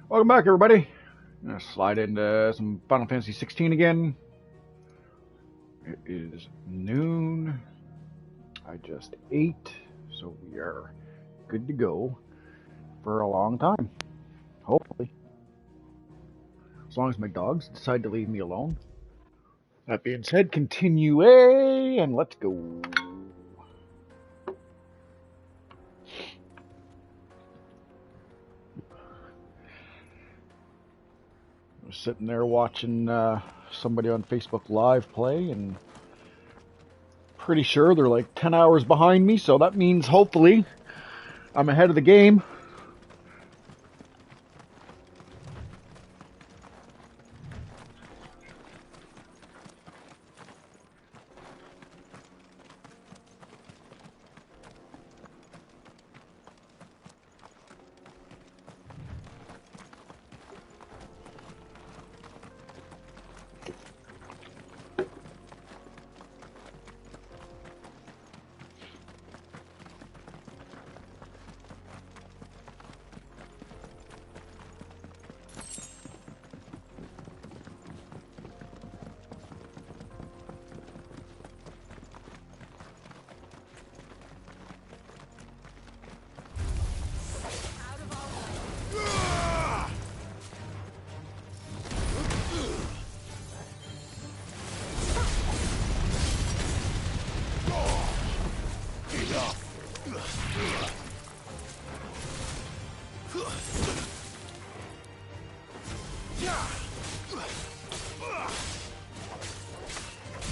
Welcome back, everybody. I'm gonna slide into some Final Fantasy 16 again. It is noon. I just ate, so we are good to go for a long time. Hopefully. As long as my dogs decide to leave me alone. That being said, continue and let's go. I was sitting there watching somebody on Facebook Live play, and pretty sure they're like 10 hours behind me, so that means hopefully I'm ahead of the game.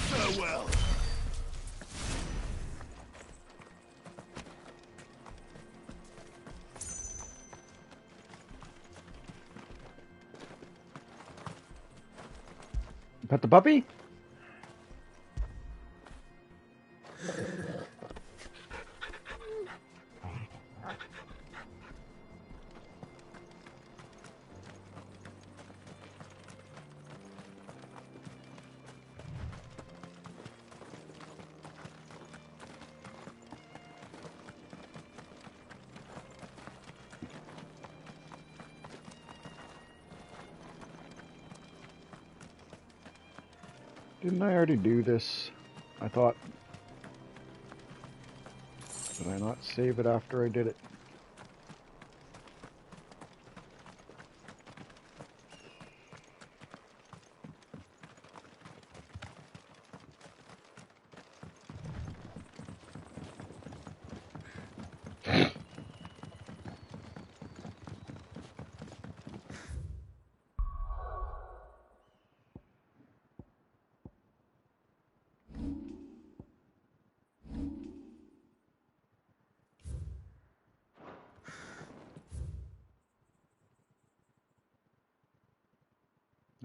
Farewell. Pet the puppy? Didn't I already do this? I thought. Did I not save it after I did it?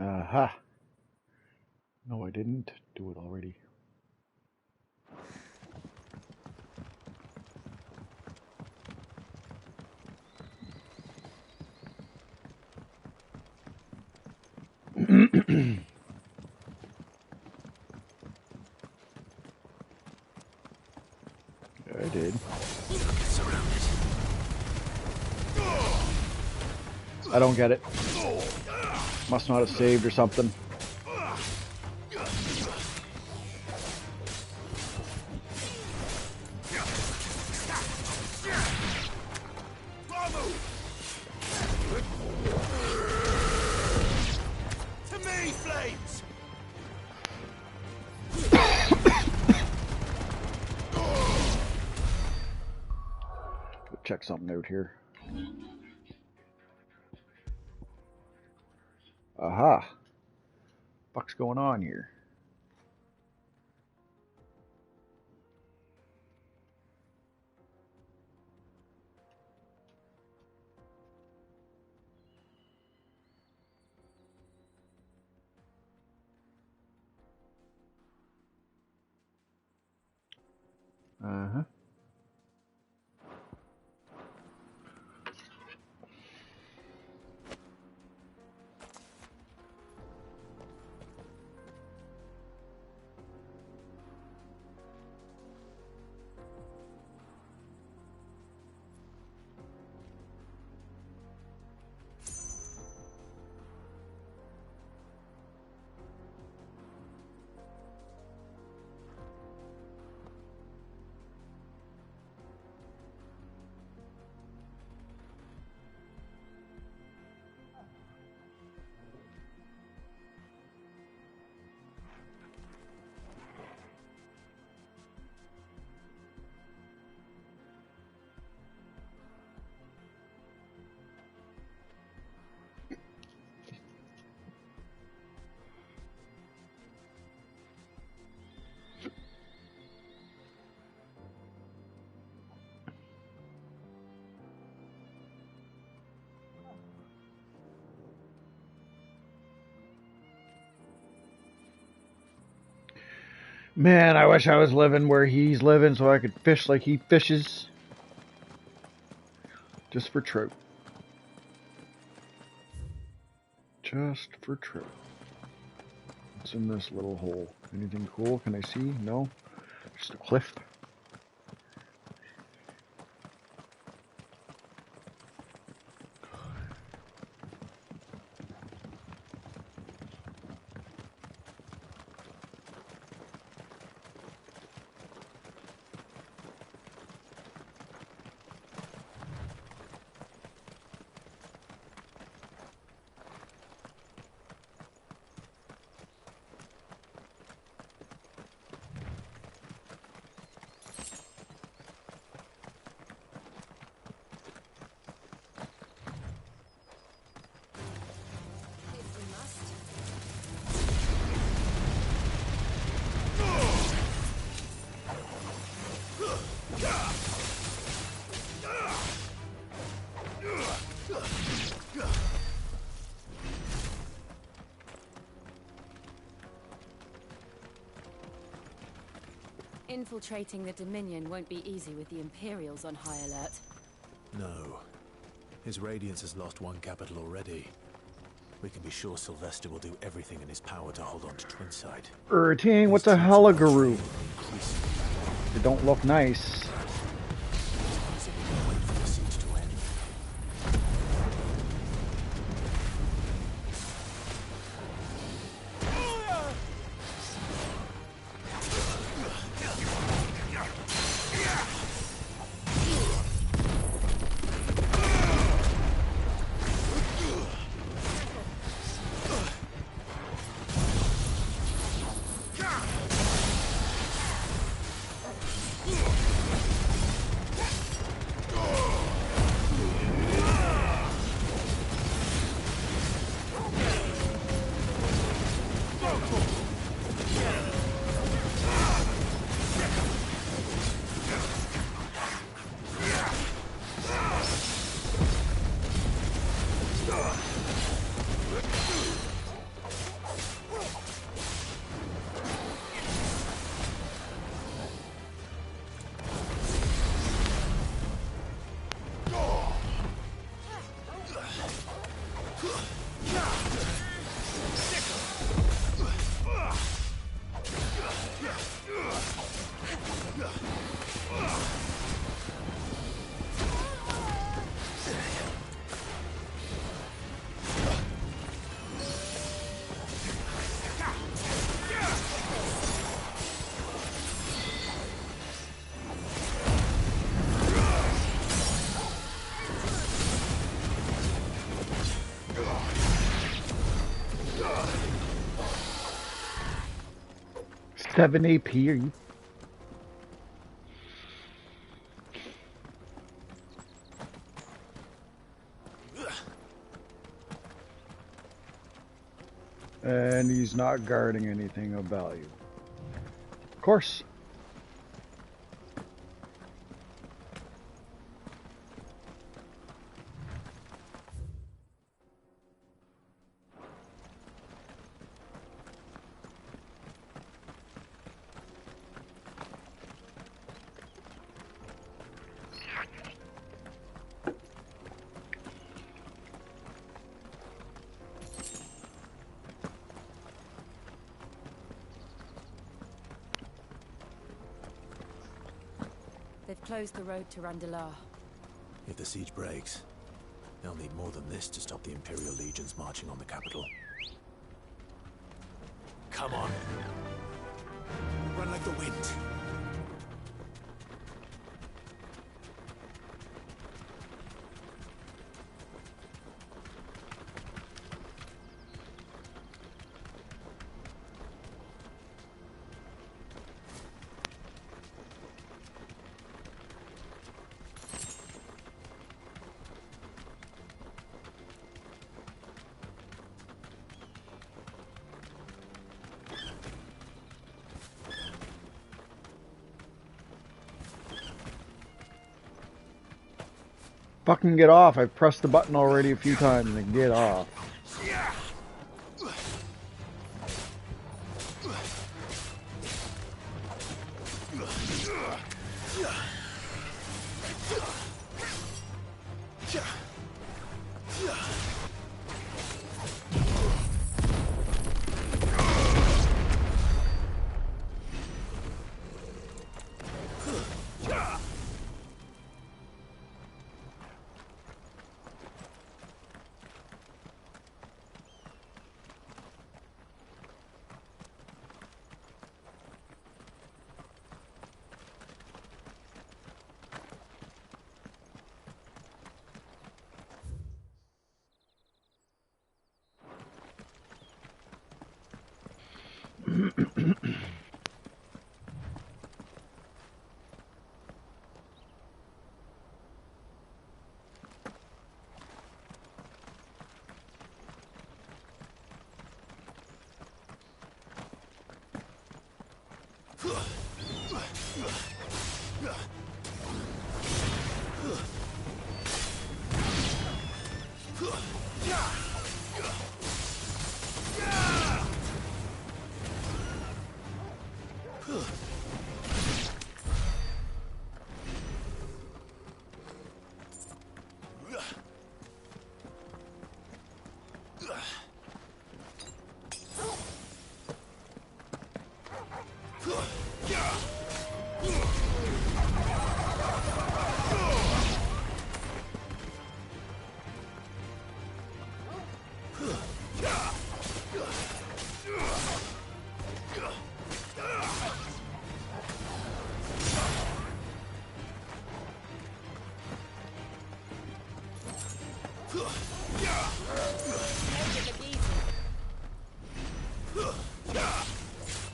Aha. No, I didn't do it already. I did. I don't get it. Must not have saved or something. To me, flames! Go check something out here. Aha. What's going on here? Uh-huh. Man, I wish I was living where he's living so I could fish like he fishes. Just for trout. Just for trout. What's in this little hole? Anything cool? Can I see? No? Just a cliff. Infiltrating the Dominion won't be easy with the Imperials on high alert. No. His Radiance has lost one capital already. We can be sure Sylvester will do everything in his power to hold on to Twinside. Ting, what's a Heligaroo? They don't look nice. Seven AP, are you? And he's not guarding anything of value. Of course. They've closed the road to Randalar. If the siege breaks, they'll need more than this to stop the Imperial legions marching on the capital. Come on. Run like the wind. Fucking get off. I've pressed the button already a few times and get off.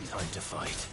Time to fight.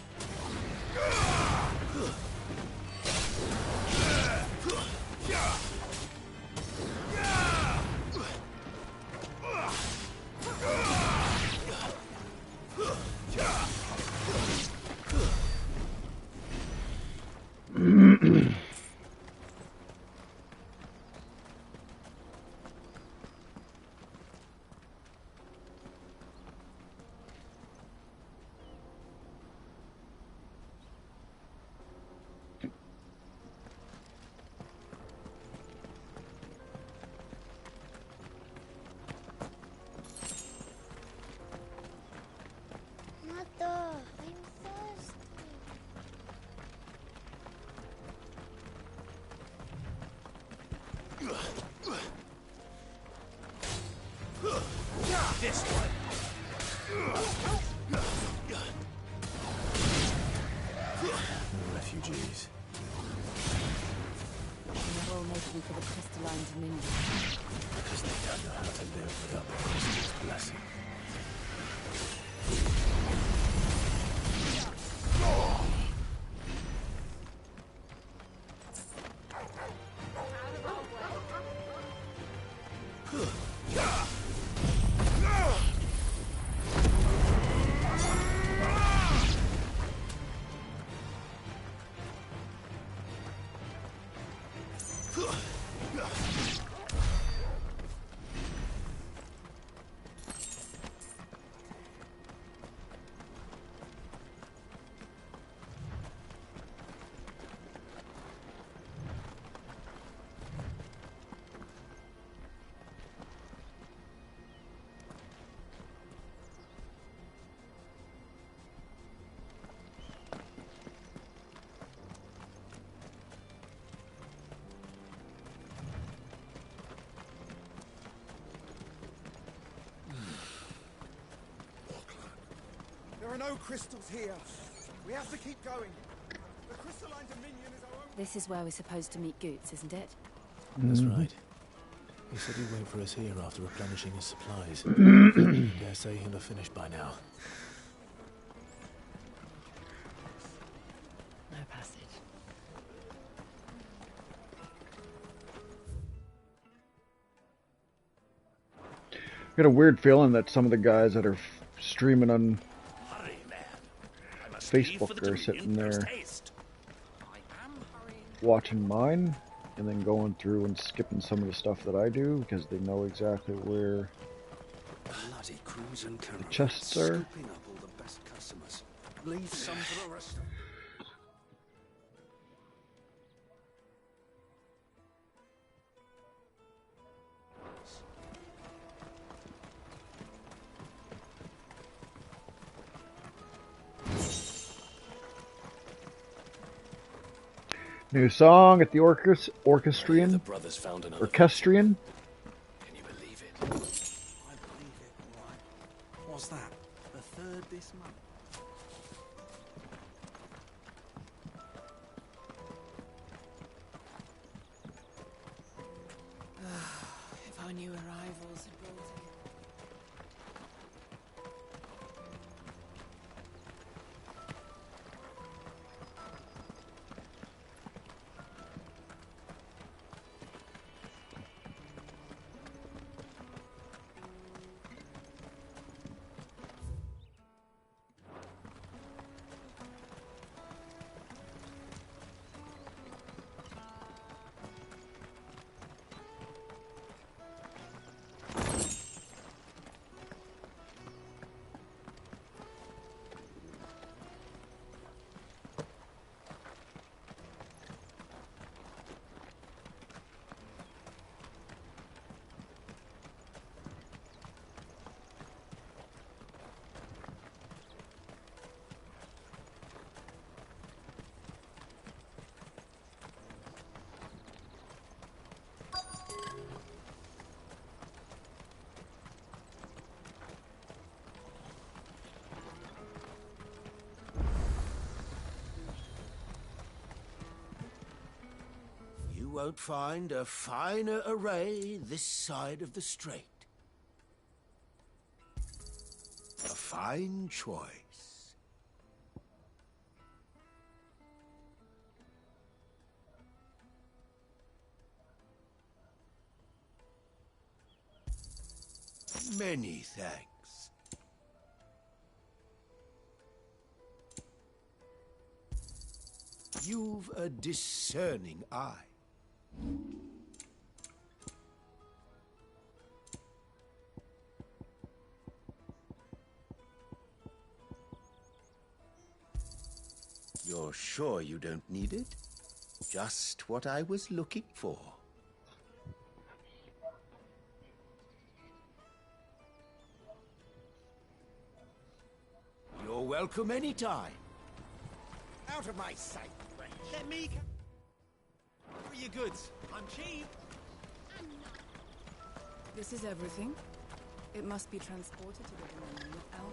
This one. Refugees. They're all making for the crystalline dominion. Because they don't know how to live without the Christian's blessing. There are no crystals here. We have to keep going. The crystalline dominion is our own... This is where we're supposed to meet Goots, isn't it? That's right. He said he'd wait for us here after replenishing his supplies. Dare say he'll have finished by now. No passage. I get a weird feeling that some of the guys that are streaming on Hurry, man. I must Facebook leave for the are sitting dominion there. post-haste. I am hurrying. watching mine and then going through and skipping some of the stuff that I do because they know exactly where Bloody crews and the chests are. scooping up all the best customers. Leave some for the rest of New song at the I hear the orchestrion. brothers found another. Orchestrion. Can you believe it? I believe it, all right. What's that? The third this month? If our new arrivals had brought it. You won't find a finer array this side of the strait. A fine choice. Many thanks. You've a discerning eye. You're sure you don't need it? Just what I was looking for. You're welcome anytime. Out of my sight, Wretch. Let me for your goods. I'm cheap. This is everything. It must be transported to the Dominion without...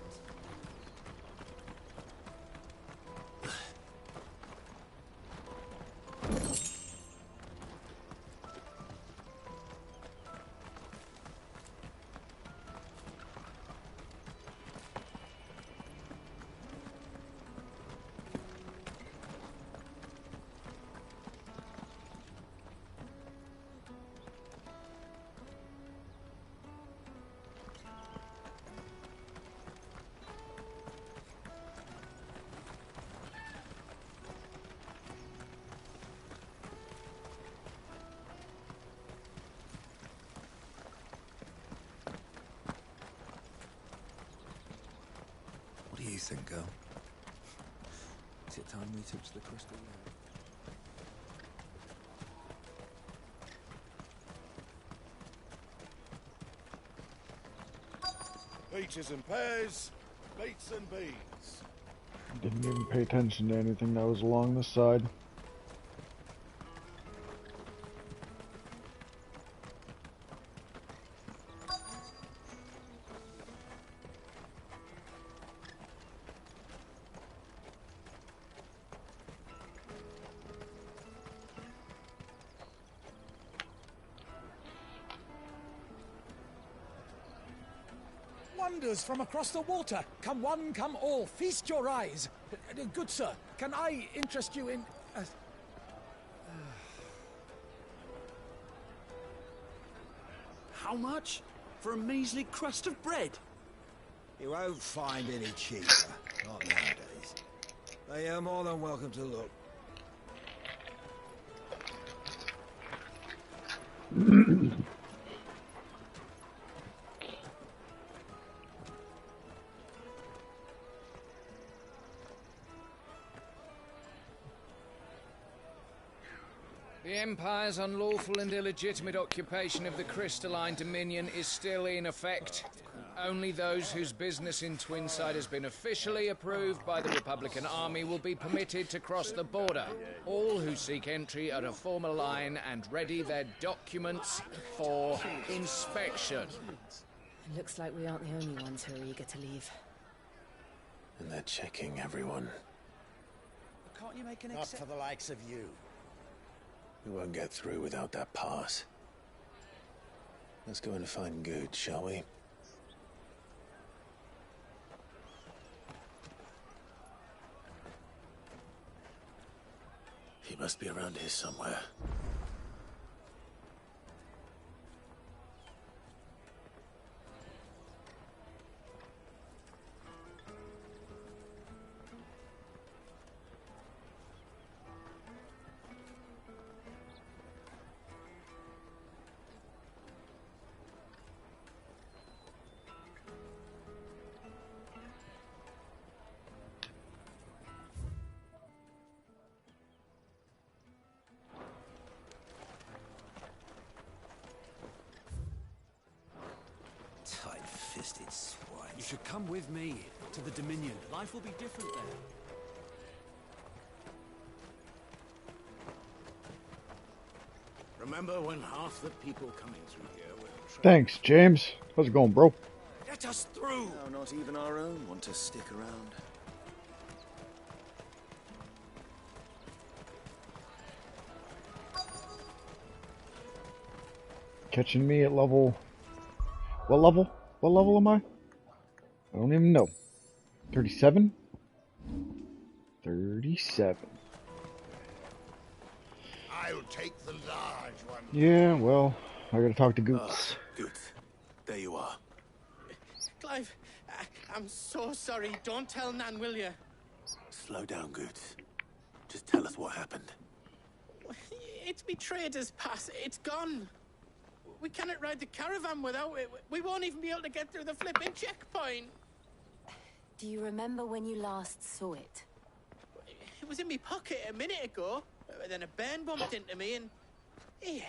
What do you think, girl? Is it time we touch the crystal now? Peaches and pears, meats and beans. Didn't even pay attention to anything that was along the side. Wonders from across the water. Come one, come all. Feast your eyes. Good sir, can I interest you in... How much? For a measly crust of bread? You won't find any cheaper. Not nowadays. They are more than welcome to look. The The Empire's unlawful and illegitimate occupation of the crystalline dominion is still in effect. Only those whose business in Twinside has been officially approved by the Republican Army will be permitted to cross the border. All who seek entry are to form a line and ready their documents for inspection. Looks like we aren't the only ones who are eager to leave. And they're checking everyone. Can't you make an Not for the likes of you. We won't get through without that pass. Let's go and find Good, shall we? He must be around here somewhere. Tight-fisted swine. You should come with me to the Dominion. Life will be different there. Remember when half the people coming through here were... Thanks, James. How's it going, bro? Let us through! Now not even our own want to stick around. Catching me at level... What level? What level am I? I don't even know. 37? 37. I'll take the large one. Yeah, well, I gotta talk to Goots. Goots. There you are. Clive, I'm so sorry. Don't tell Nan, will you? Slow down, Goots. Just tell us what happened. It's me trader's pass. It's gone. We cannot ride the caravan without it. We won't even be able to get through the flipping checkpoint. Do you remember when you last saw it? It was in my pocket a minute ago. Then a bairn bumped into me and... Yeah.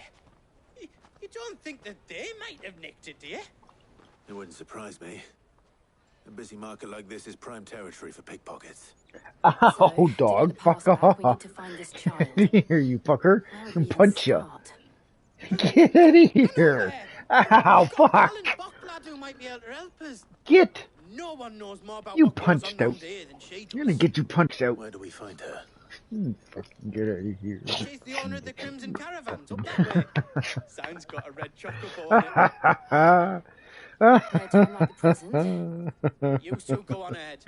You don't think that they might have nicked it, do you? It wouldn't surprise me. A busy market like this is prime territory for pickpockets. Oh, dog, fuck off. Here, you fucker. And punch you. Get out of here. Ow, fuck. Get. No one knows more about you what punched goes on out. here than she does. You're gonna get you punched out. Where do we find her? Fucking get out of here. She's the owner of the Crimson Caravans up that way. Sounds got a red chocobo on it. You two go on ahead.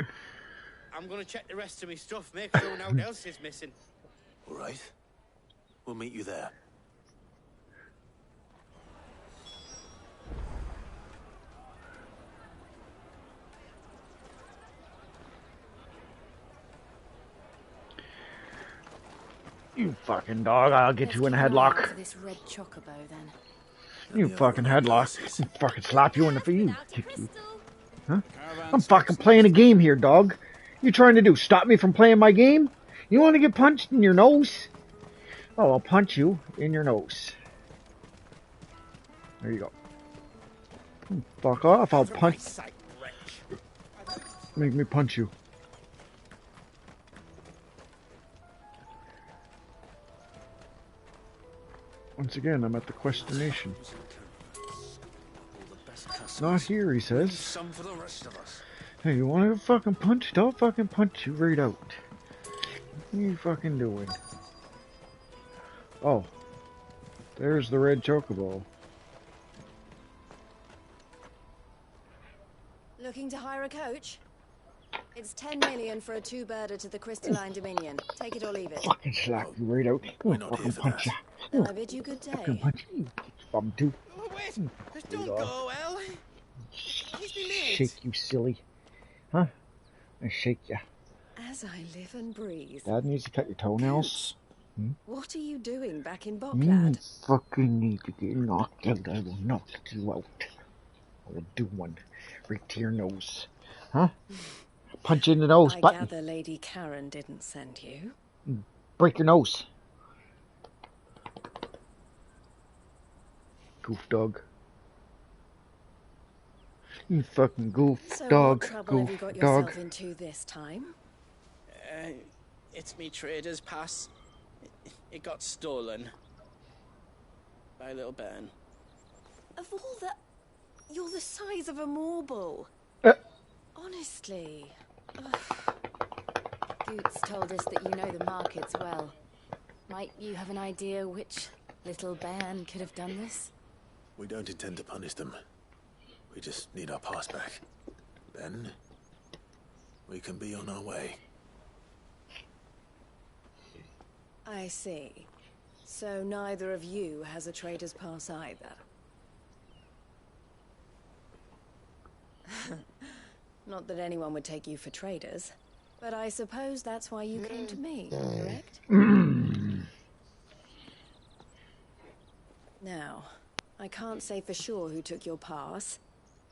I'm gonna check the rest of my stuff, make sure no one else is missing. All right. We'll meet you there. You fucking dog, I'll get you in a headlock. This red chocobo, then. You fucking headlock. I'll fucking slap you in the face. Huh? I'm fucking playing a game here, dog. You trying to do? Stop me from playing my game? You want to get punched in your nose? Oh, I'll punch you in your nose. There you go. Fuck off, I'll punch. Make me punch you. Once again, I'm at the Questionation. Not here, he says. Some for the rest of us. Hey, you want to fucking punch? Don't fucking punch you right out. What are you fucking doing? Oh. There's the red chocobo. Looking to hire a coach? It's 10 million for a two-birder to the Crystalline Dominion. Take it or leave it. Fucking slap you right out. We're not here for that. Then I bid you good day. Fucking punch you. Bum too. Oh, wait! Don't go, El. He's me mate. Shake you, silly. Huh? I shake ya. As I live and breathe. Dad needs to cut your toenails. What are you doing back in You Bocklad? fucking need to get knocked out. I will knock you out. I will do one right to your nose. Huh? Punch you in the nose, I button. gather Lady Karen didn't send you. Break your nose. Goof dog. You fucking goof So dog. what trouble have you Goof got dog. yourself into this time? It's me trader's pass. It got stolen. By a little bairn. Of all the... You're the size of a marble. Honestly. Ugh. Goots told us that you know the markets well. Might you have an idea which little bairn could have done this? We don't intend to punish them. We just need our pass back. Then, we can be on our way. I see. So neither of you has a trader's pass either. Not that anyone would take you for traders, but I suppose that's why you came to me, correct? Now, I can't say for sure who took your pass,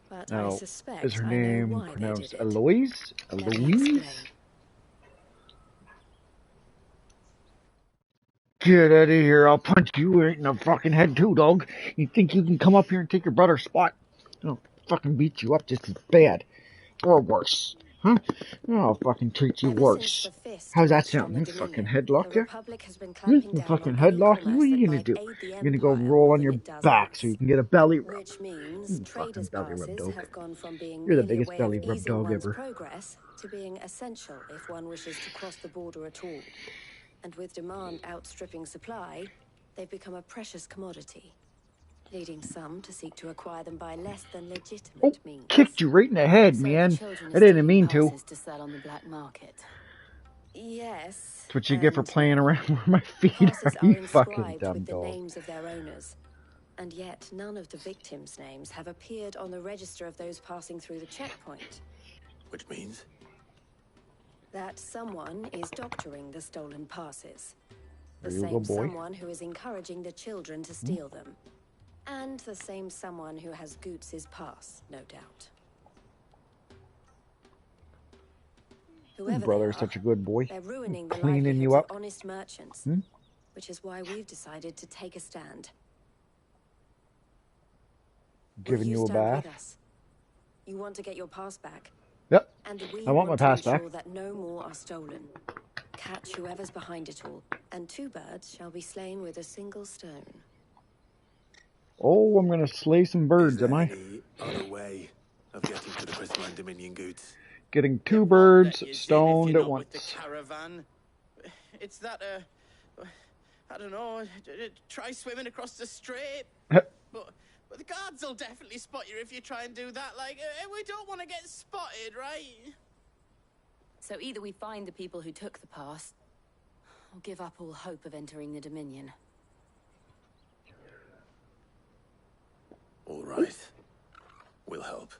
but I Now, suspect is her I know name why they pronounced did it. Eloise? Let me Eloise? explain. Get out of here, I'll punch you right in the fucking head too, dog. You think you can come up here and take your brother's spot? I'll fucking beat you up just as bad. Or worse. Huh? I'll fucking treat you Ever worse. since the fist How's that reached on sound? the You fucking Dominion, headlock the you? Republic has been clamping down Fucking on any headlock you? commerce What are you that gonna might do? aid the You're gonna go Empire roll more on than your it does back so us. you can get a belly rub. Which means Fucking traders' belly rub passes dog. have gone from being You're the merely a biggest way belly of rub easing dog one's ever. progress to being essential if one wishes to cross the border at all. And with demand outstripping supply, they've become a precious commodity, leading some to seek to acquire them by less than legitimate means. Kicked you right in the head, So man. the children I are didn't stealing mean to. passes to sell on the black market. Yes. That's what you get for and playing no. around where my feet Passes are, you are fucking inscribed dumb with the dog. names of their owners, and yet none of the victims' names have appeared on the register of those passing through the checkpoint. Which means? That someone is doctoring the stolen passes. The There you go, same boy. someone who is encouraging the children to steal them. And the same someone who has Goots' pass, no doubt. Whoever Brother they is are, such a good boy. they're ruining the Cleaning you livelihoods up. of honest merchants, which is why we've decided to take a stand. Giving Will you a stand bath. with us? You want to get your pass back, Yep. and we I want my to pass back. ensure that no more are stolen. Catch whoever's behind it all, and 2 birds shall be slain with a single stone. Oh, I'm gonna slay some birds, Is there am I? any other way of getting to the Crystalline Dominion, Goots? Getting They 2 won't birds let you in if stoned you're at not with the once. caravan. It's that, I don't know, try swimming across the strait. But the guards will definitely spot you if you try and do that. Like, we don't want to get spotted, right? So either we find the people who took the pass, or give up all hope of entering the Dominion. All right. We'll help.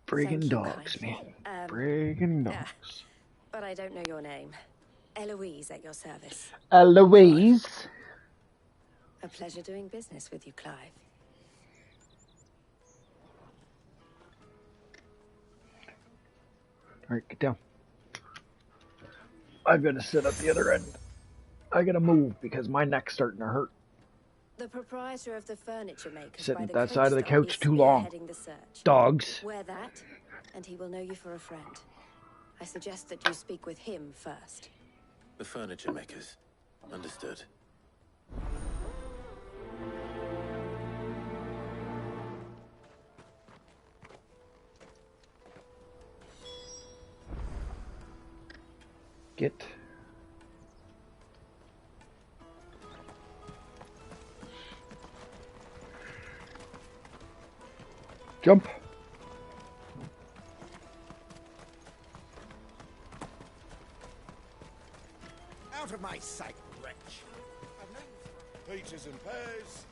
Friggin' Thank you dogs, kindly. man. Friggin' Yeah. dogs. But I don't know your name. Eloise at your service. Eloise. A pleasure doing business with you, Clive. Alright, get down. I've got to sit up the other end. I gotta move because my neck's starting to hurt. The proprietor of the furniture makers Sitting by at the that side of the stop couch is too long. spearheading the search. Dogs. Wear that, and he will know you for a friend. I suggest that you speak with him first. The furniture makers. Understood. Get. Jump. Out of my sight, wretch. Peaches and pears.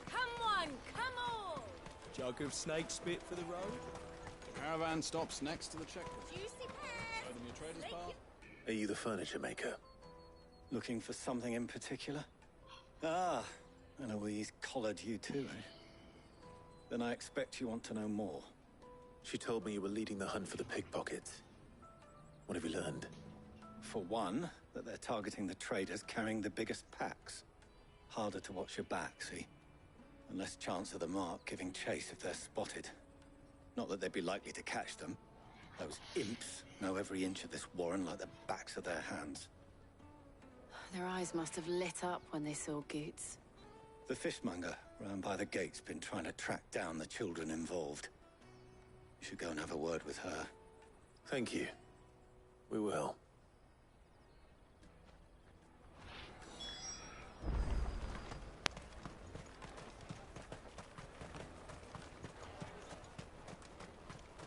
Come on, come on! Jug of snake spit for the road. Caravan stops next to the checkpoint. Juicy pears! Show them your trader's path. Are you the furniture maker? Looking for something in particular? Ah, Eloise collared you too, eh? Then I expect you want to know more. She told me you were leading the hunt for the pickpockets. What have you learned? For one, that they're targeting the traders carrying the biggest packs. Harder to watch your back, see? And less chance of the mark giving chase if they're spotted. Not that they'd be likely to catch them. Those imps know every inch of this warren like the backs of their hands. Their eyes must have lit up when they saw Goots. The fishmonger round by the gate's been trying to track down the children involved. You should go and have a word with her. Thank you. We will.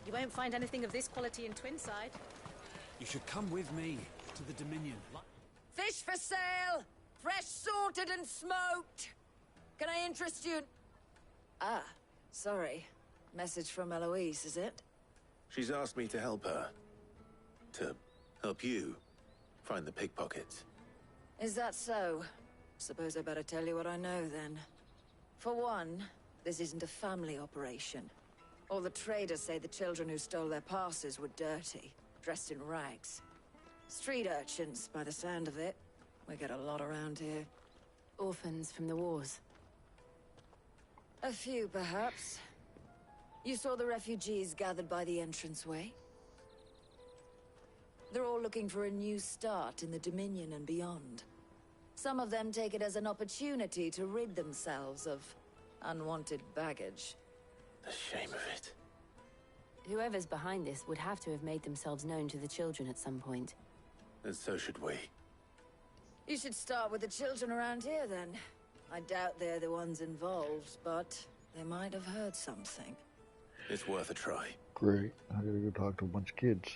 You won't find anything of this quality in Twinside. You should come with me to the Dominion. Fish for sale! Fresh sorted and smoked! Can I interest you? Ah, sorry. Message from Eloise, is it? She's asked me to help her. To help you find the pickpockets. Is that so? Suppose I better tell you what I know, then. For one, this isn't a family operation. All the traders say the children who stole their passes were dirty, dressed in rags. Street urchins, by the sound of it. We get a lot around here. Orphans from the wars. A few, perhaps. You saw the refugees gathered by the entranceway? They're all looking for a new start in the Dominion and beyond. Some of them take it as an opportunity to rid themselves of unwanted baggage. The shame of it. Whoever's behind this would have to have made themselves known to the children at some point. And so should we. You should start with the children around here, then. I doubt they're the ones involved, but they might have heard something. It's worth a try. Great. I gotta go talk to a bunch of kids.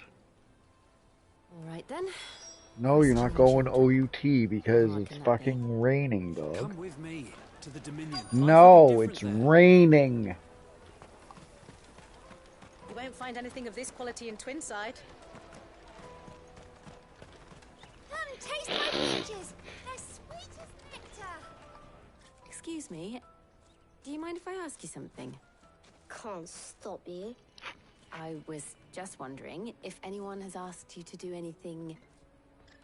All right, then. No, you're not going OUT because it's fucking raining, dog. Come with me to the Dominion. No, it's raining. You won't find anything of this quality in Twinside. Come, taste my peaches. They're sweet as nectar. Excuse me. Do you mind if I ask you something? Can't stop you. I was just wondering if anyone has asked you to do anything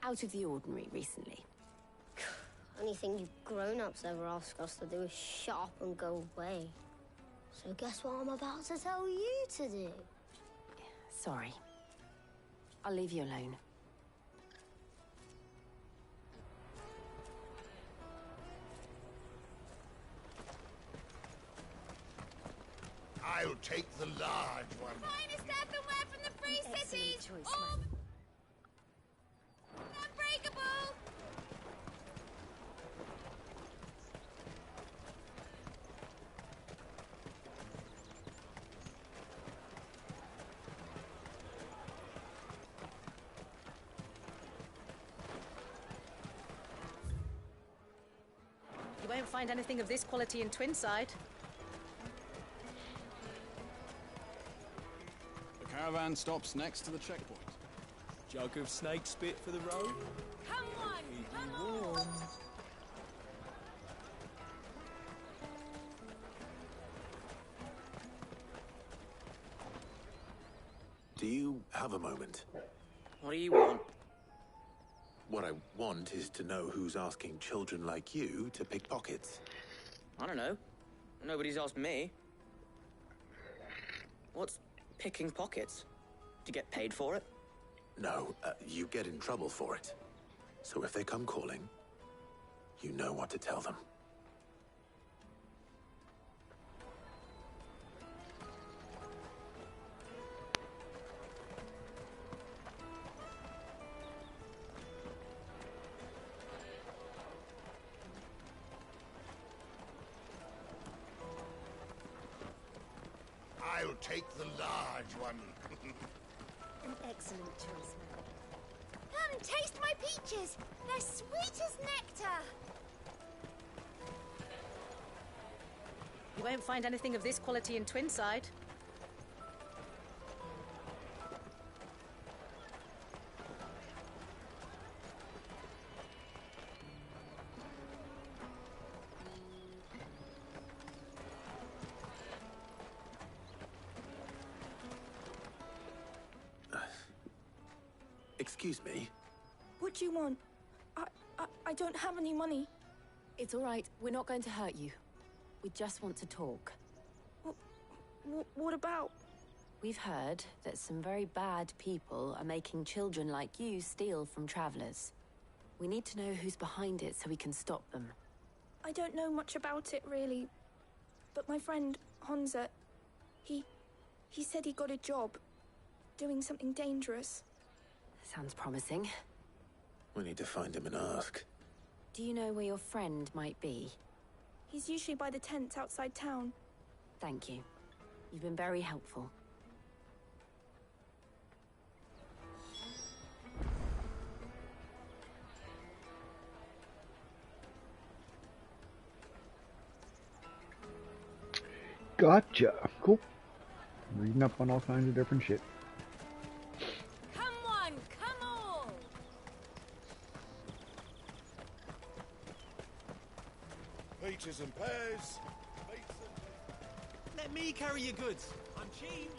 out of the ordinary recently. Anything you grown-ups ever ask us to do is shut up and go away. So guess what I'm about to tell you to do? Sorry. I'll leave you alone. I'll take the large one. Finest earthenware from the Free Cities! All unbreakable! You won't find anything of this quality in Twinside. The caravan stops next to the checkpoint. Jug of snake spit for the road? Come on! Come on! Do you have a moment? What do you want? What I want is to know who's asking children like you to pick pockets. I don't know. Nobody's asked me. What's picking pockets? Do you get paid for it? No, you get in trouble for it. So if they come calling, you know what to tell them. I'll take the large one. An excellent choice, madam. Come, taste my peaches. They're sweet as nectar. You won't find anything of this quality in Twinside. Excuse me? What do you want? I don't have any money. It's all right. We're not going to hurt you. We just want to talk. What about? We've heard that some very bad people are making children like you steal from travelers. We need to know who's behind it so we can stop them. I don't know much about it, really. But my friend, Honza, he said he got a job doing something dangerous. Sounds promising. We need to find him and ask. Do you know where your friend might be? He's usually by the tents outside town. Thank you. You've been very helpful. Gotcha. Cool. Reading up on all kinds of different shit. Come on, come on! Peaches and pears. Let me carry your goods. I'm cheap.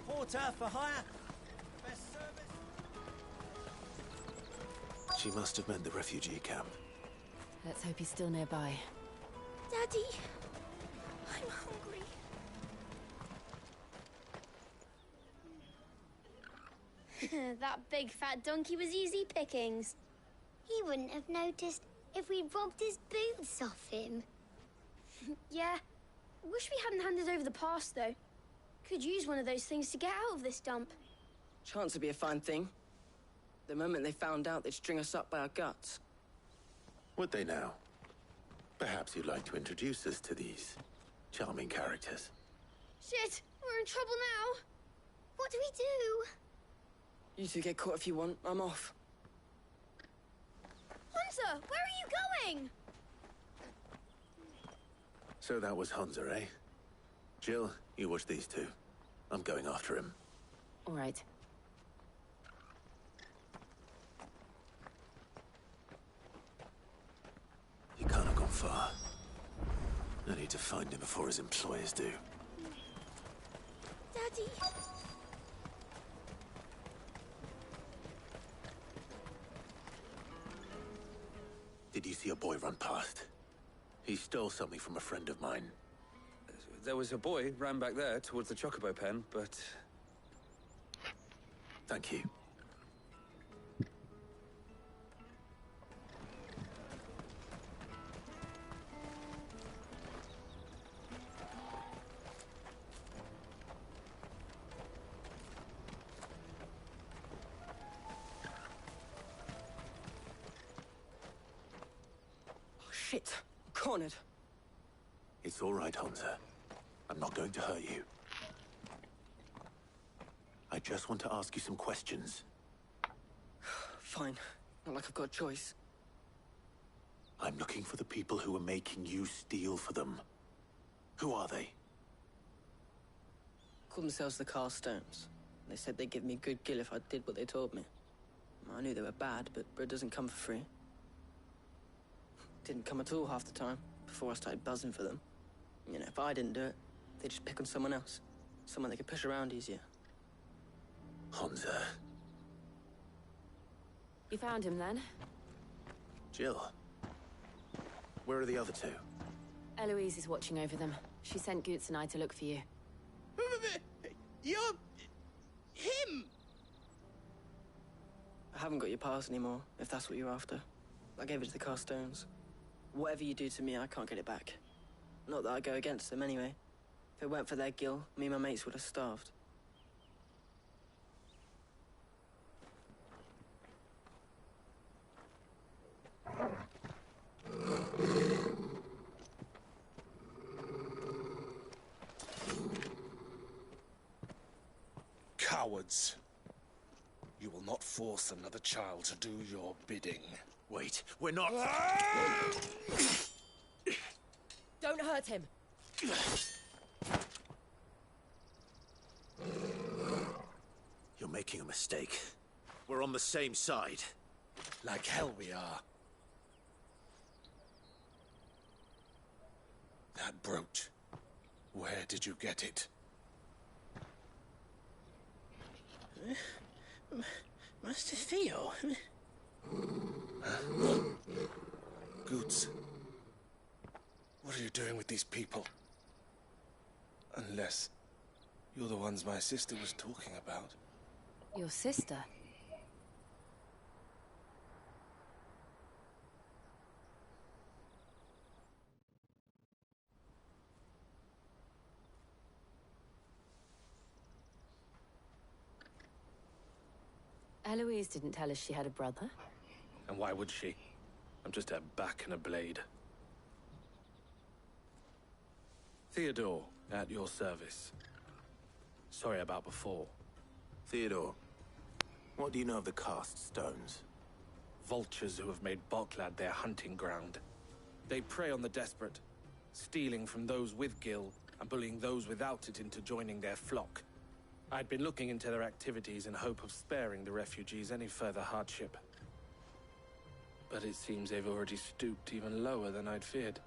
Porter for hire. Best service. She must have meant the refugee camp. Let's hope he's still nearby. Daddy, I'm hungry. That big fat donkey was easy pickings. He wouldn't have noticed if we'd robbed his boots off him. Yeah. Wish we hadn't handed over the pass, though. Could use one of those things to get out of this dump. Chance would be a fine thing. The moment they found out, they'd string us up by our guts. Would they now? Perhaps you'd like to introduce us to these charming characters. Shit, we're in trouble now. What do we do? You two get caught if you want. I'm off. Hunter, where are you going? So that was Hunter, eh? Jill, you watch these two. I'm going after him. All right. He can't have gone far. I need to find him before his employers do. Daddy. Did you see a boy run past? He stole something from a friend of mine. There was a boy ran back there towards the Chocobo pen, but... Thank you. Shit, I'm cornered. It's all right, Hunter. I'm not going to hurt you. I just want to ask you some questions. Fine. Not like I've got a choice. I'm looking for the people who are making you steal for them. Who are they? Called themselves the Carstones. They said they'd give me good gill if I did what they told me. I knew they were bad, but bread doesn't come for free. Didn't come at all half the time, before I started buzzing for them. You know, if I didn't do it, they'd just pick on someone else. Someone they could push around easier. Hunter. You found him then? Jill. Where are the other two? Eloise is watching over them. She sent Goots and I to look for you. You're... him! I haven't got your pass anymore, if that's what you're after. I gave it to the Carstones. Whatever you do to me, I can't get it back. Not that I go against them anyway. If it weren't for their gill, me and my mates would have starved. Cowards. You will not force another child to do your bidding. Wait, we're not... Don't hurt him. You're making a mistake. We're on the same side. Like hell we are. That brooch. Where did you get it? Master Theo? Goots, what are you doing with these people? Unless you're the ones my sister was talking about. Your sister? Eloise didn't tell us she had a brother. And why would she? I'm just her back and a blade. Theodore, at your service. Sorry about before. Theodore, what do you know of the cast stones? Vultures who have made Boklad their hunting ground. They prey on the desperate, stealing from those with gil and bullying those without it into joining their flock. I'd been looking into their activities in hope of sparing the refugees any further hardship. But it seems they've already stooped even lower than I'd feared.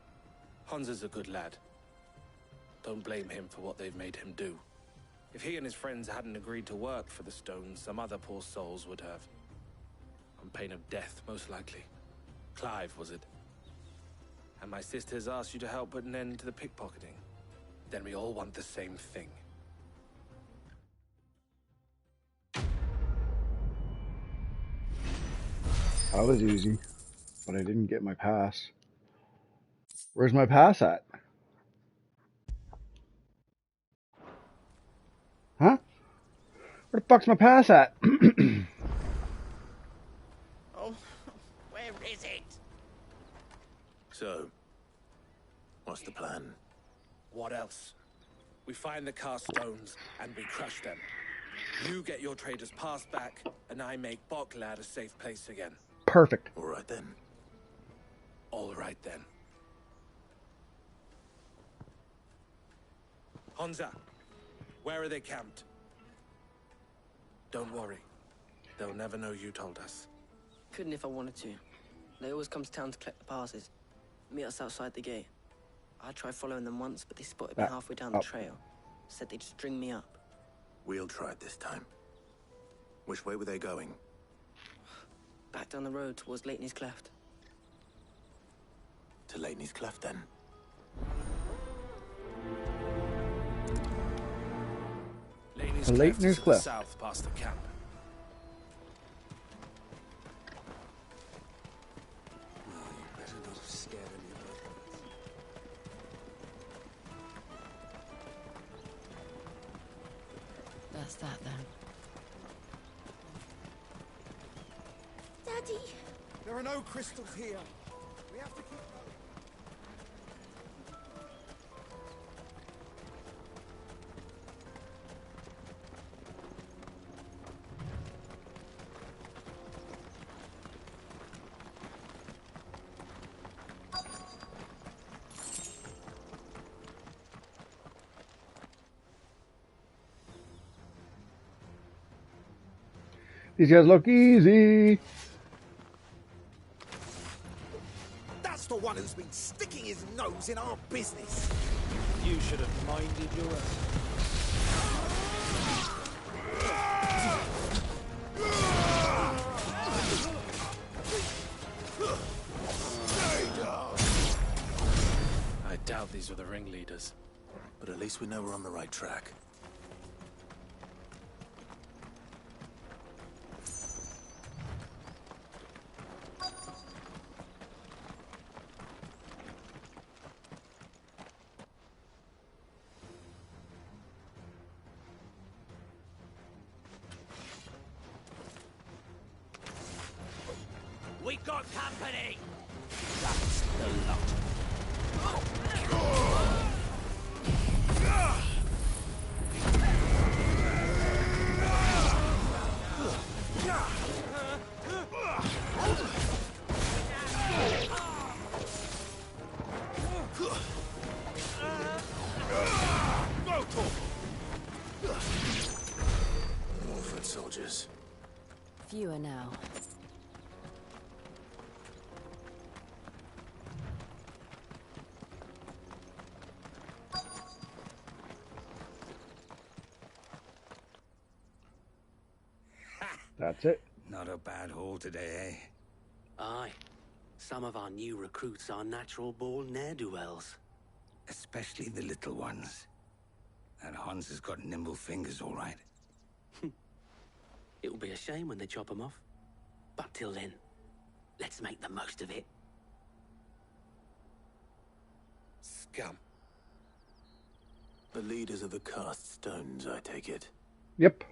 Hansa's a good lad. Don't blame him for what they've made him do. If he and his friends hadn't agreed to work for the stones, some other poor souls would have. On pain of death, most likely. Clive, was it? And my sisters asked you to help put an end to the pickpocketing. Then we all want the same thing. That was easy, but I didn't get my pass. Where's my pass at? Huh? Where the fuck's my pass at? Oh, where is it? So, what's the plan? What else? We find the cast stones and we crush them. You get your trader's pass back, and I make Boklad a safe place again. Perfect. All right then. All right then. Hansa, where are they camped? Don't worry. They'll never know you told us. Couldn't if I wanted to. They always come to town to collect the passes. Meet us outside the gate. I tried following them once, but they spotted me halfway down the trail. Said they'd string me up. We'll try it this time. Which way were they going? Back down the road towards Leitney's Cleft. To Leitney's Cleft, then? Leitney's Cleft. South past the camp. Better not have scared any of those rabbits. That's that then. Daddy! There are no crystals here. We have to keep going. These guys look easy. That's the one who's been sticking his nose in our business. You should have minded your I doubt these were the ringleaders. But at least we know we're on the right track. We got company! That's the lot. Foot soldiers. Fewer now. That's it. Not a bad haul today, eh? Aye. Some of our new recruits are natural-born ne'er-do-wells. Especially the little ones. That Hans has got nimble fingers, all right. It'll be a shame when they chop them off. But till then, let's make the most of it. Scum. The leaders of the cast stones, I take it. Yep.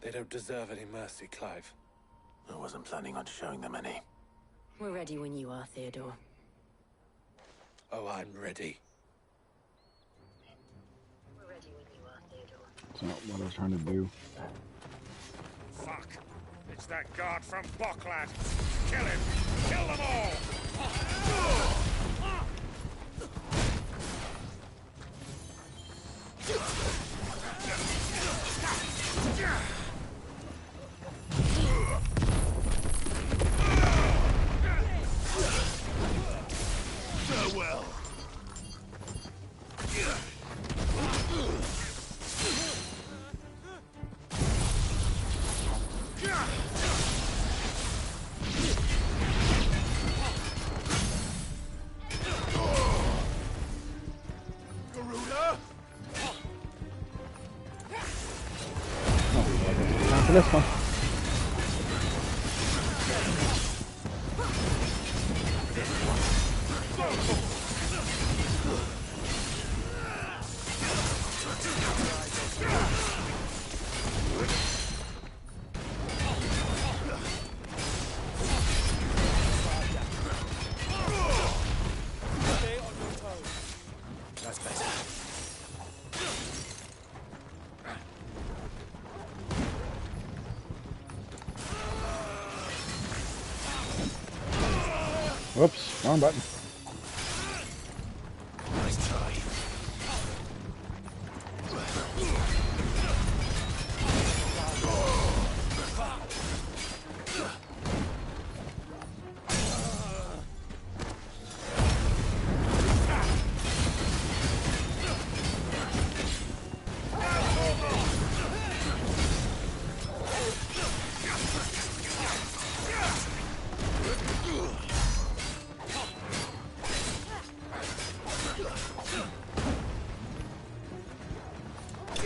They don't deserve any mercy, Clive. I wasn't planning on showing them any. We're ready when you are, Theodore. Oh, I'm ready. We're ready when you are, Theodore. That's not what I was trying to do. Fuck. It's that guard from Bocklad. Kill him. Kill them all. Farewell. Time for this one. That's better. Whoops, wrong button. Nice try.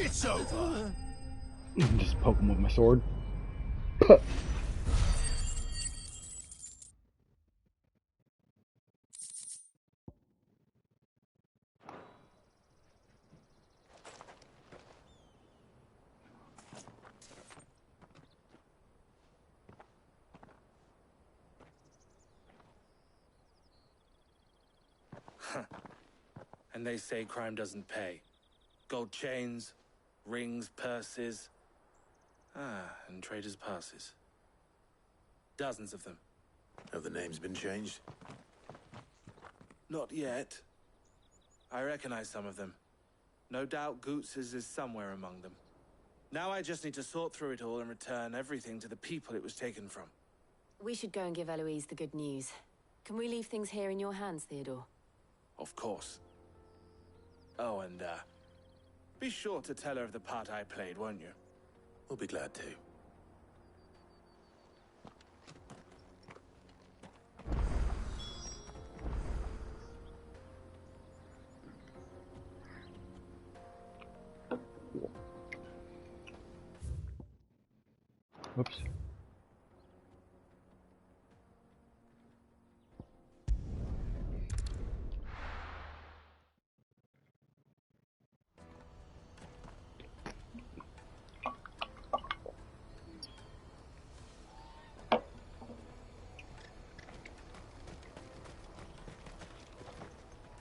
It's over. Just poke him with my sword. And they say crime doesn't pay. Gold chains, rings, purses. And traders' passes. Dozens of them. Have the names been changed? Not yet. I recognize some of them. No doubt Goots's is somewhere among them. Now I just need to sort through it all and return everything to the people it was taken from. We should go and give Eloise the good news. Can we leave things here in your hands, Theodore? Of course. Oh, and, be sure to tell her of the part I played, won't you? We'll be glad to. Whoops.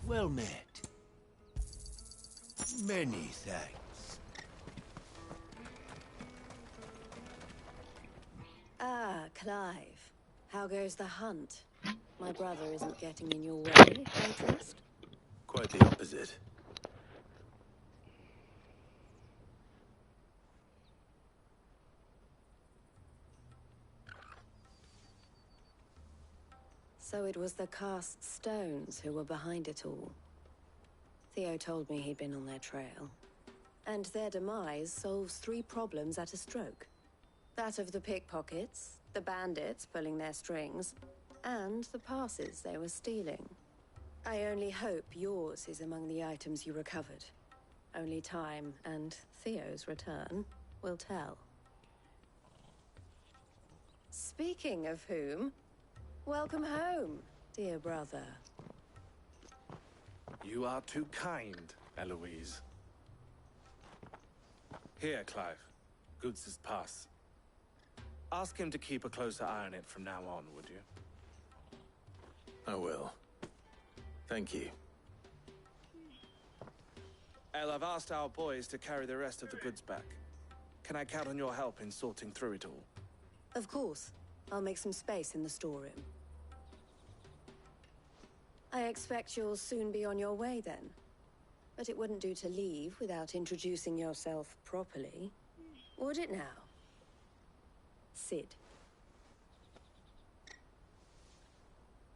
Well met. Many thanks. Ah, Clive. How goes the hunt? My brother isn't getting in your way, I trust? Quite the opposite. So it was the cast stones who were behind it all. Theo told me he'd been on their trail. And their demise solves 3 problems at a stroke. That of the pickpockets, the bandits pulling their strings, and the passes they were stealing. I only hope yours is among the items you recovered. Only time and Theo's return will tell. Speaking of whom, welcome home, dear brother. You are too kind, Eloise. Here, Clive. Goods' pass. Ask him to keep a closer eye on it from now on, would you? I will. Thank you. El, I've asked our boys to carry the rest of the goods back. Can I count on your help in sorting through it all? Of course. I'll make some space in the storeroom. I expect you'll soon be on your way then. But it wouldn't do to leave without introducing yourself properly. Would it now? Sid.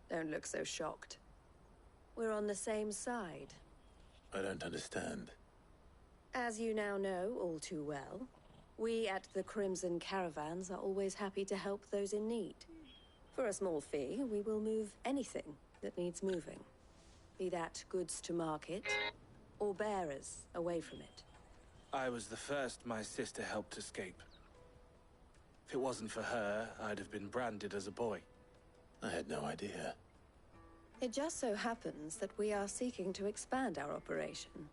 Don't look so shocked. We're on the same side. I don't understand. As you now know all too well, we at the Crimson Caravans are always happy to help those in need. For a small fee, we will move anything that needs moving. Be that goods to market, or bearers away from it. I was the first my sister helped escape. If it wasn't for her, I'd have been branded as a boy. I had no idea. It just so happens that we are seeking to expand our operation.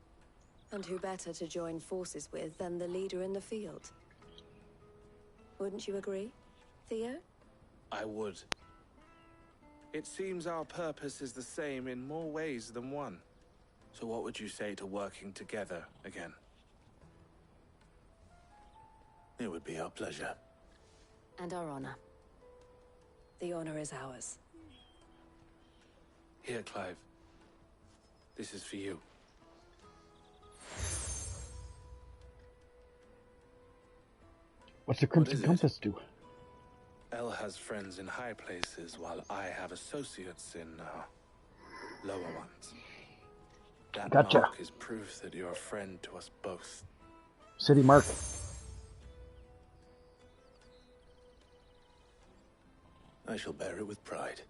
And who better to join forces with than the leader in the field? Wouldn't you agree, Theo? I would. It seems our purpose is the same in more ways than one. So what would you say to working together again? It would be our pleasure. And our honor. The honor is ours. Here, Clive. This is for you. What's the Crimson Compass do? El has friends in high places, while I have associates in lower ones. That Gotcha. mark is proof that you're a friend to us both. City mark. I shall bear it with pride.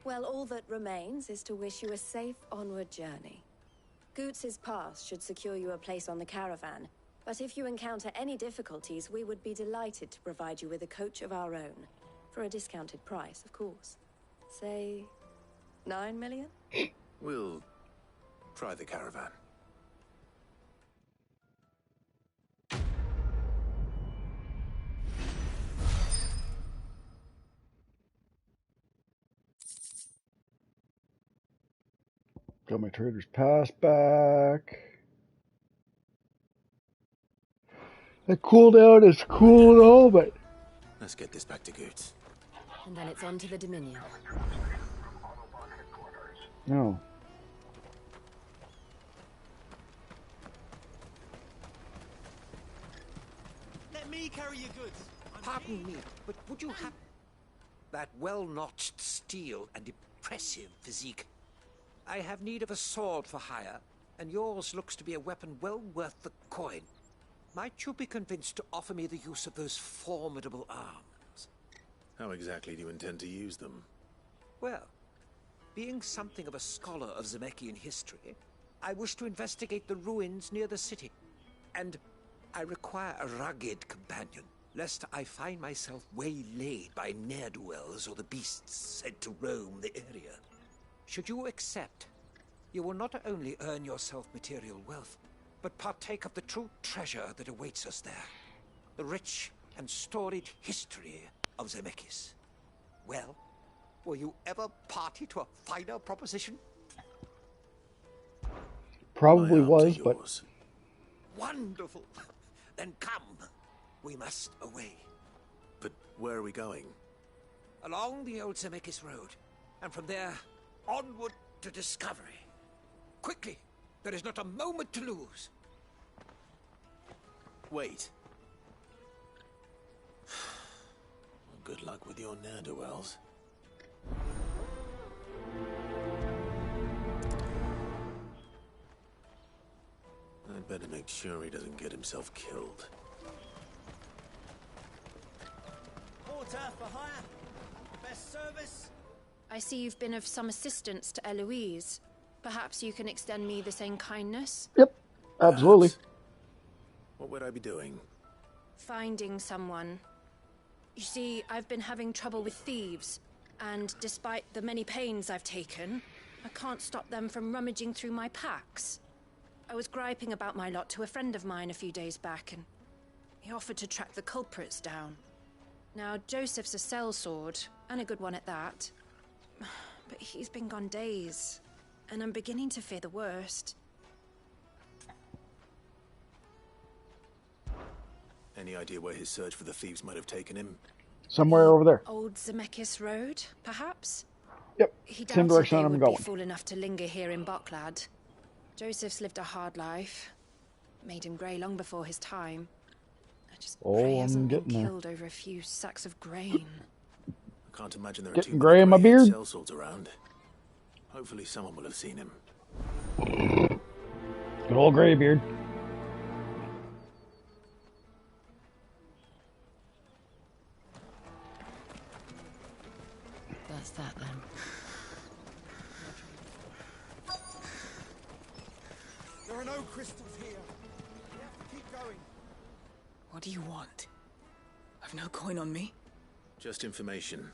Well, all that remains is to wish you a safe onward journey. Goots' pass should secure you a place on the caravan, but if you encounter any difficulties, we would be delighted to provide you with a coach of our own. For a discounted price, of course. Say, 9 million? We'll try the caravan. Got my trader's pass back. The cooldown is cool and all, but let's get this back to Goots. And then it's on to the Dominion. no. Let me carry your goods. Pardon me, but would you have that well-notched steel and impressive physique? I have need of a sword for hire, and yours looks to be a weapon well worth the coin. Might you be convinced to offer me the use of those formidable arms? How exactly do you intend to use them? Well, being something of a scholar of Zemeckis history, I wish to investigate the ruins near the city. And I require a rugged companion, lest I find myself waylaid by ne'er-do-wells or the beasts said to roam the area. Should you accept, you will not only earn yourself material wealth, but partake of the true treasure that awaits us there. The rich and storied history of Zemeckis. Well, were you ever party to a finer proposition? Probably was, but... Wonderful! Then come. We must away. But where are we going? Along the old Zemeckis Road, and from there, onward to discovery. Quickly! There is not a moment to lose. Wait. Good luck with your ne'er-do-wells. I'd better make sure he doesn't get himself killed. turf for hire. Best service. I see you've been of some assistance to Eloise. Perhaps you can extend me the same kindness? Yep, absolutely. Perhaps. What would I be doing? Finding someone. You see, I've been having trouble with thieves, and despite the many pains I've taken, I can't stop them from rummaging through my packs. I was griping about my lot to a friend of mine a few days back, and he offered to track the culprits down. Now, Joseph's a sellsword, and a good one at that. But he's been gone days, and I'm beginning to fear the worst. Any idea where his search for the thieves might have taken him? Somewhere over there. Old Zemeckis Road, perhaps? Yep, He same doubted direction they I'm would going. be fool enough to linger here in Boklad. Joseph's lived a hard life. Made him grey long before his time. I just pray he hasn't been killed over a few sacks of grain. I can't imagine there are Getting too grey many in my beard. sellswords around. Hopefully someone will have seen him. Good old graybeard. That's that then. There are no crystals here. We have to keep going. What do you want? I've no coin on me. Just information.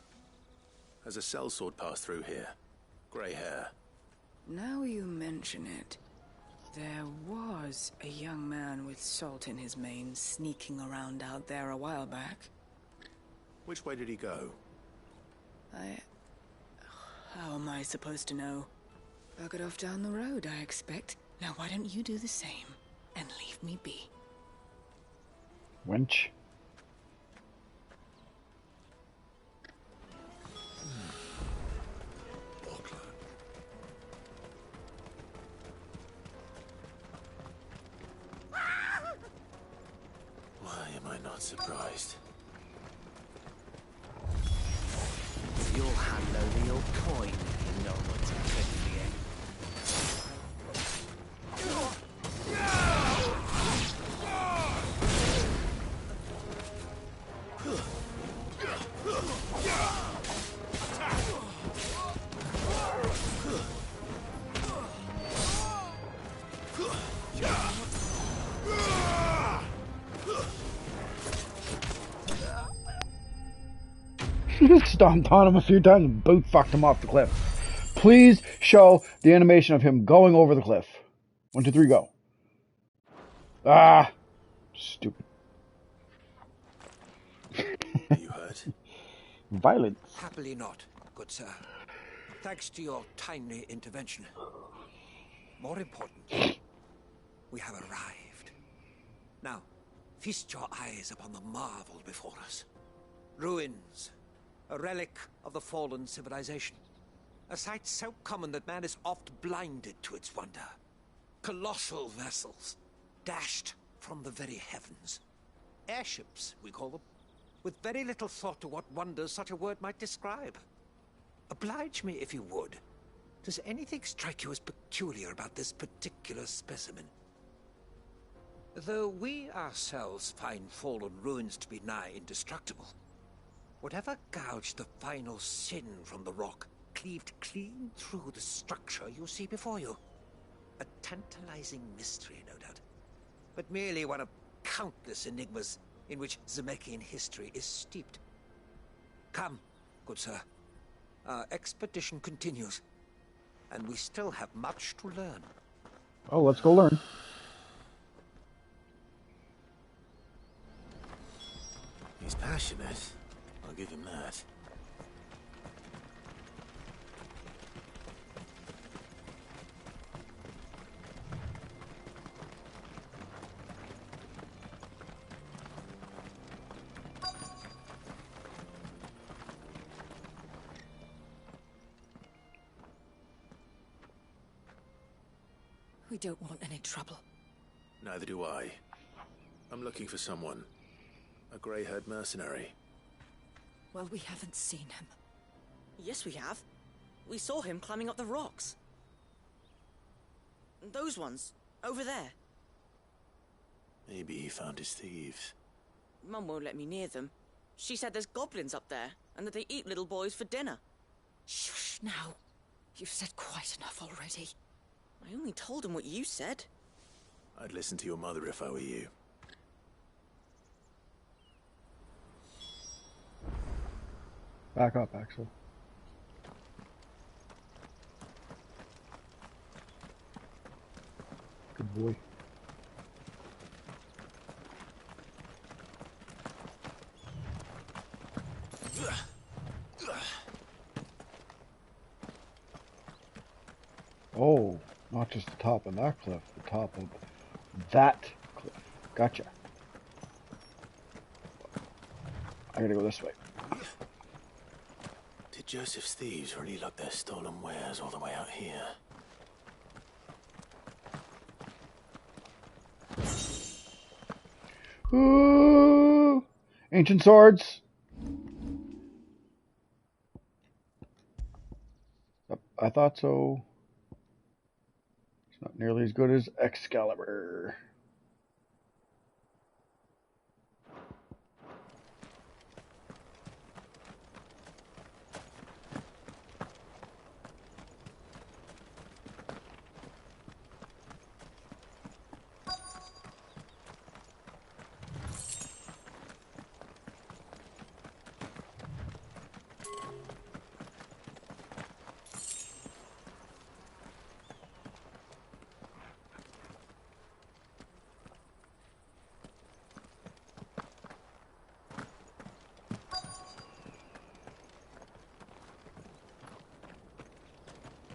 Has a sellsword passed through here? Grey hair. Now you mention it, there was a young man with salt in his mane sneaking around out there a while back. Which way did he go? How am I supposed to know? Buggered off down the road, I expect. Now why don't you do the same and leave me be? Wench. Why am I not surprised? You'll hand over your coin if you know what's in the end. Stomped on him a few times and boot fucked him off the cliff. Please show the animation of him going over the cliff. 1, 2, 3, go. Ah, stupid. Are you hurt? Violence. Happily not, good sir. Thanks to your timely intervention. More important, we have arrived. Now, feast your eyes upon the marvel before us. Ruins, a relic of the fallen civilization. A sight so common that man is oft blinded to its wonder. Colossal vessels, dashed from the very heavens. Airships, we call them, with very little thought to what wonders such a word might describe. Oblige me if you would. Does anything strike you as peculiar about this particular specimen? Though we ourselves find fallen ruins to be nigh indestructible, whatever gouged the final sin from the rock cleaved clean through the structure you see before you. A tantalizing mystery, no doubt, but merely one of countless enigmas in which Zemeckis history is steeped. Come, good sir. Our expedition continues, and we still have much to learn. Oh, let's go learn. He's passionate. I'll give him that. We don't want any trouble. Neither do I. I'm looking for someone. A grey-haired mercenary. Well, we haven't seen him. Yes, we have. We saw him climbing up the rocks. Those ones, over there. Maybe he found his thieves. Mum won't let me near them. She said there's goblins up there, and that they eat little boys for dinner. Shush now. You've said quite enough already. I only told him what you said. I'd listen to your mother if I were you. Back up, Axel. Good boy. Oh, not just the top of that cliff, the top of that cliff. Gotcha. I gotta go this way. Did Joseph's thieves really lug their stolen wares all the way out here? Ooh, ancient swords. Yep, I thought so. It's not nearly as good as Excalibur.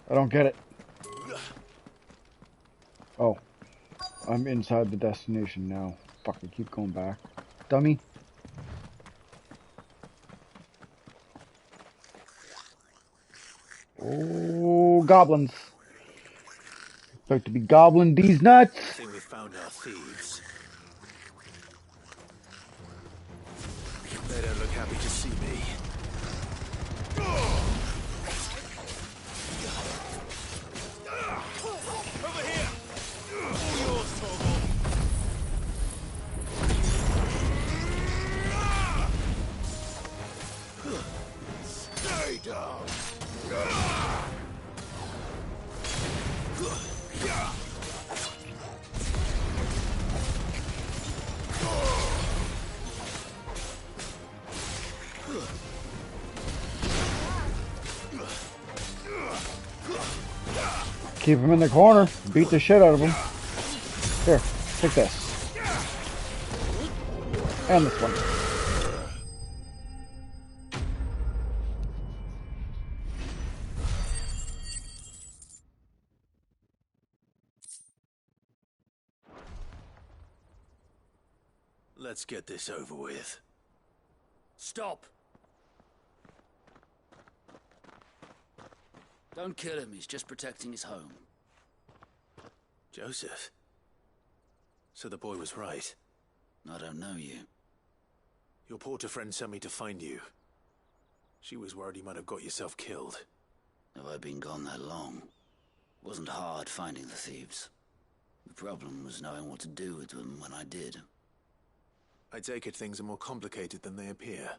I don't get it. Oh. I'm inside the destination now. Fuck, I keep going back. Dummy. Oh, goblins. Expect to be goblin these nuts. I think we found our thieves. They don't look happy to see me. Over here! Yours, Torgal. Stay down! Keep him in the corner. Beat the shit out of him. Here, take this. And this one. Let's get this over with. Stop! Don't kill him, he's just protecting his home. Joseph? So the boy was right. I don't know you. Your porter friend sent me to find you. She was worried you might have got yourself killed. Have I been gone that long? Wasn't hard finding the thieves. The problem was knowing what to do with them when I did. I take it things are more complicated than they appear.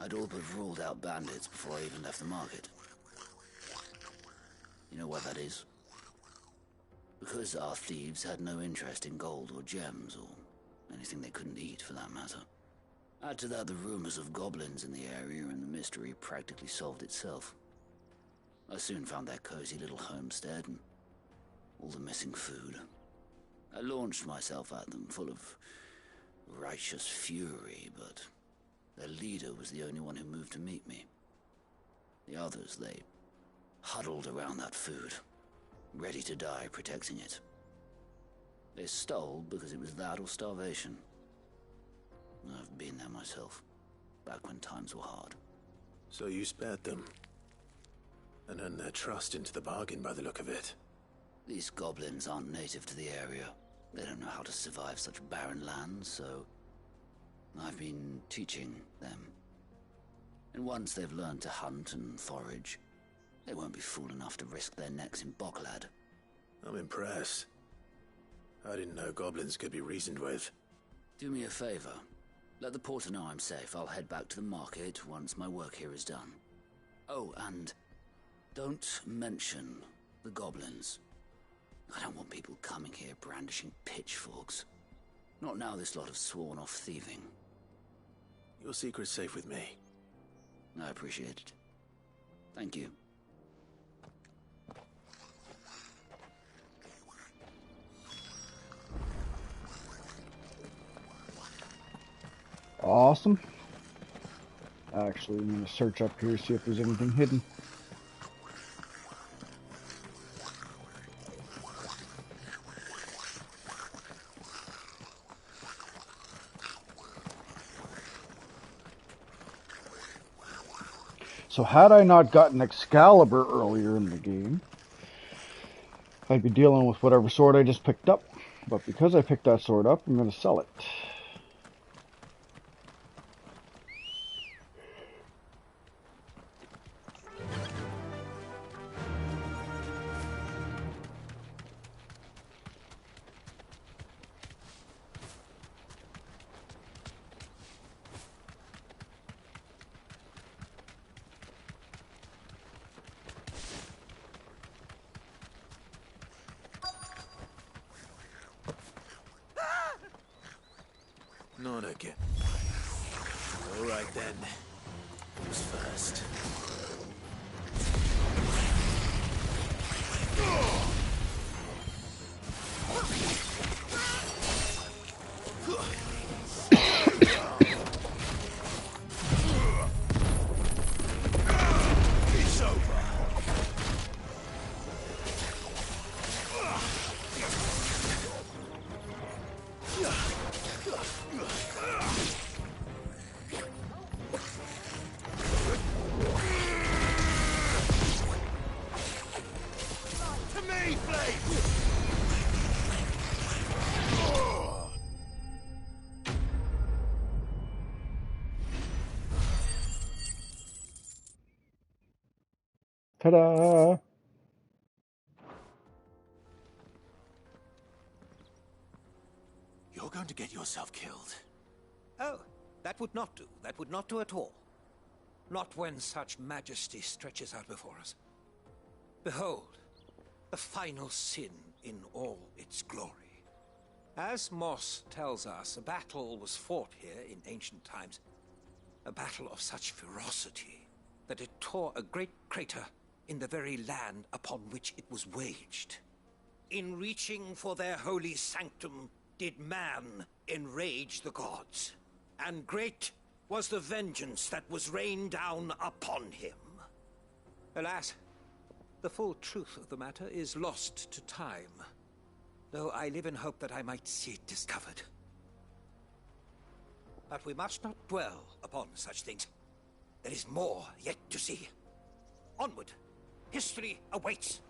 I'd all but ruled out bandits before I even left the market. You know why that is? Because our thieves had no interest in gold or gems, or anything they couldn't eat for that matter. Add to that the rumors of goblins in the area, and the mystery practically solved itself. I soon found their cozy little homestead and all the missing food. I launched myself at them, full of righteous fury, but their leader was the only one who moved to meet me. The others, they huddled around that food, ready to die protecting it. They stole because it was that or starvation. I've been there myself, back when times were hard. So you spared them? And earned their trust into the bargain by the look of it. These goblins aren't native to the area. They don't know how to survive such barren lands, so I've been teaching them. And once they've learned to hunt and forage, they won't be fool enough to risk their necks in Boklad. I'm impressed. I didn't know goblins could be reasoned with. Do me a favor. Let the porter know I'm safe. I'll head back to the market once my work here is done. Oh, and don't mention the goblins. I don't want people coming here brandishing pitchforks. Not now this lot have sworn off thieving. Your secret's safe with me. I appreciate it. Thank you. Awesome. Actually, I'm going to search up here, see if there's anything hidden. So had I not gotten Excalibur earlier in the game, I'd be dealing with whatever sword I just picked up. But because I picked that sword up, I'm going to sell it. Not again. All right then. Who's first? It's over. To me, Blade! Ta-da! You're going to get yourself killed. Oh, that would not do. That would not do at all. Not when such majesty stretches out before us. Behold, the final sin in all its glory. As Moss tells us, a battle was fought here in ancient times. A battle of such ferocity that it tore a great crater in the very land upon which it was waged. In reaching for their holy sanctum, did man enrage the gods, and great was the vengeance that was rained down upon him. Alas, the full truth of the matter is lost to time, though I live in hope that I might see it discovered. But we must not dwell upon such things. There is more yet to see. Onward, history awaits.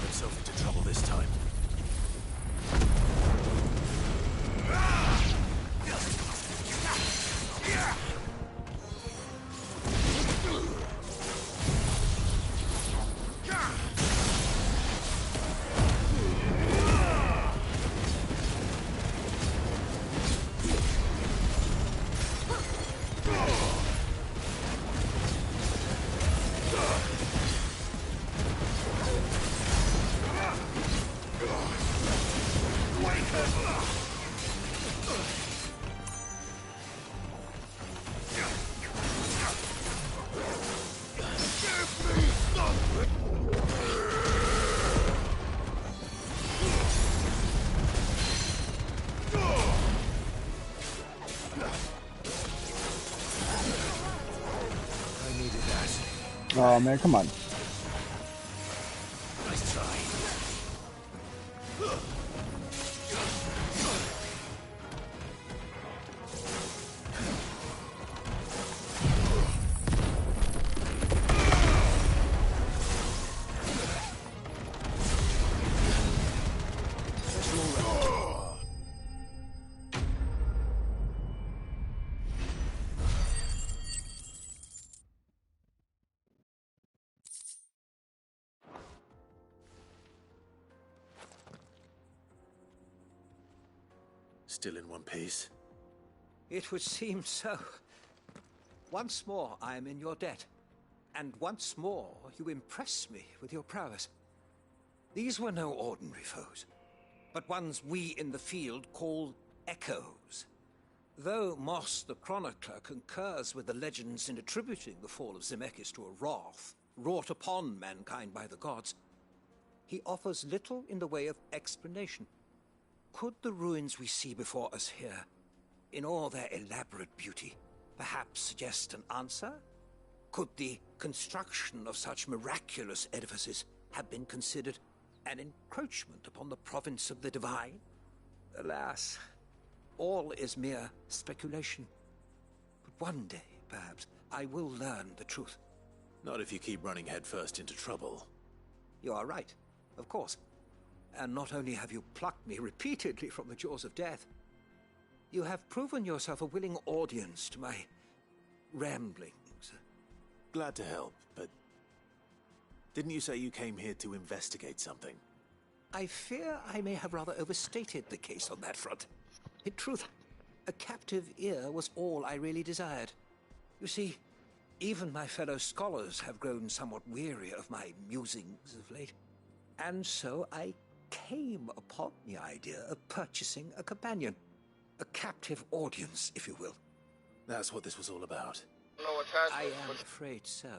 Himself into trouble this time. Oh man, come on. Nice try. Still in one piece? It would seem so. Once more I am in your debt. And once more you impress me with your prowess. These were no ordinary foes, but ones we in the field call echoes. Though Moss the Chronicler concurs with the legends in attributing the fall of Zemeckis to a wrath wrought upon mankind by the gods, he offers little in the way of explanation. Could the ruins we see before us here, in all their elaborate beauty, perhaps suggest an answer? Could the construction of such miraculous edifices have been considered an encroachment upon the province of the divine? Alas, all is mere speculation. But one day, perhaps, I will learn the truth. Not if you keep running headfirst into trouble. You are right, of course. And not only have you plucked me repeatedly from the jaws of death, you have proven yourself a willing audience to my ramblings. Glad to help, but didn't you say you came here to investigate something? I fear I may have rather overstated the case on that front. In truth, a captive ear was all I really desired. You see, even my fellow scholars have grown somewhat weary of my musings of late. And so I came upon the idea of purchasing a companion. A captive audience, if you will. That's what this was all about. I am afraid so.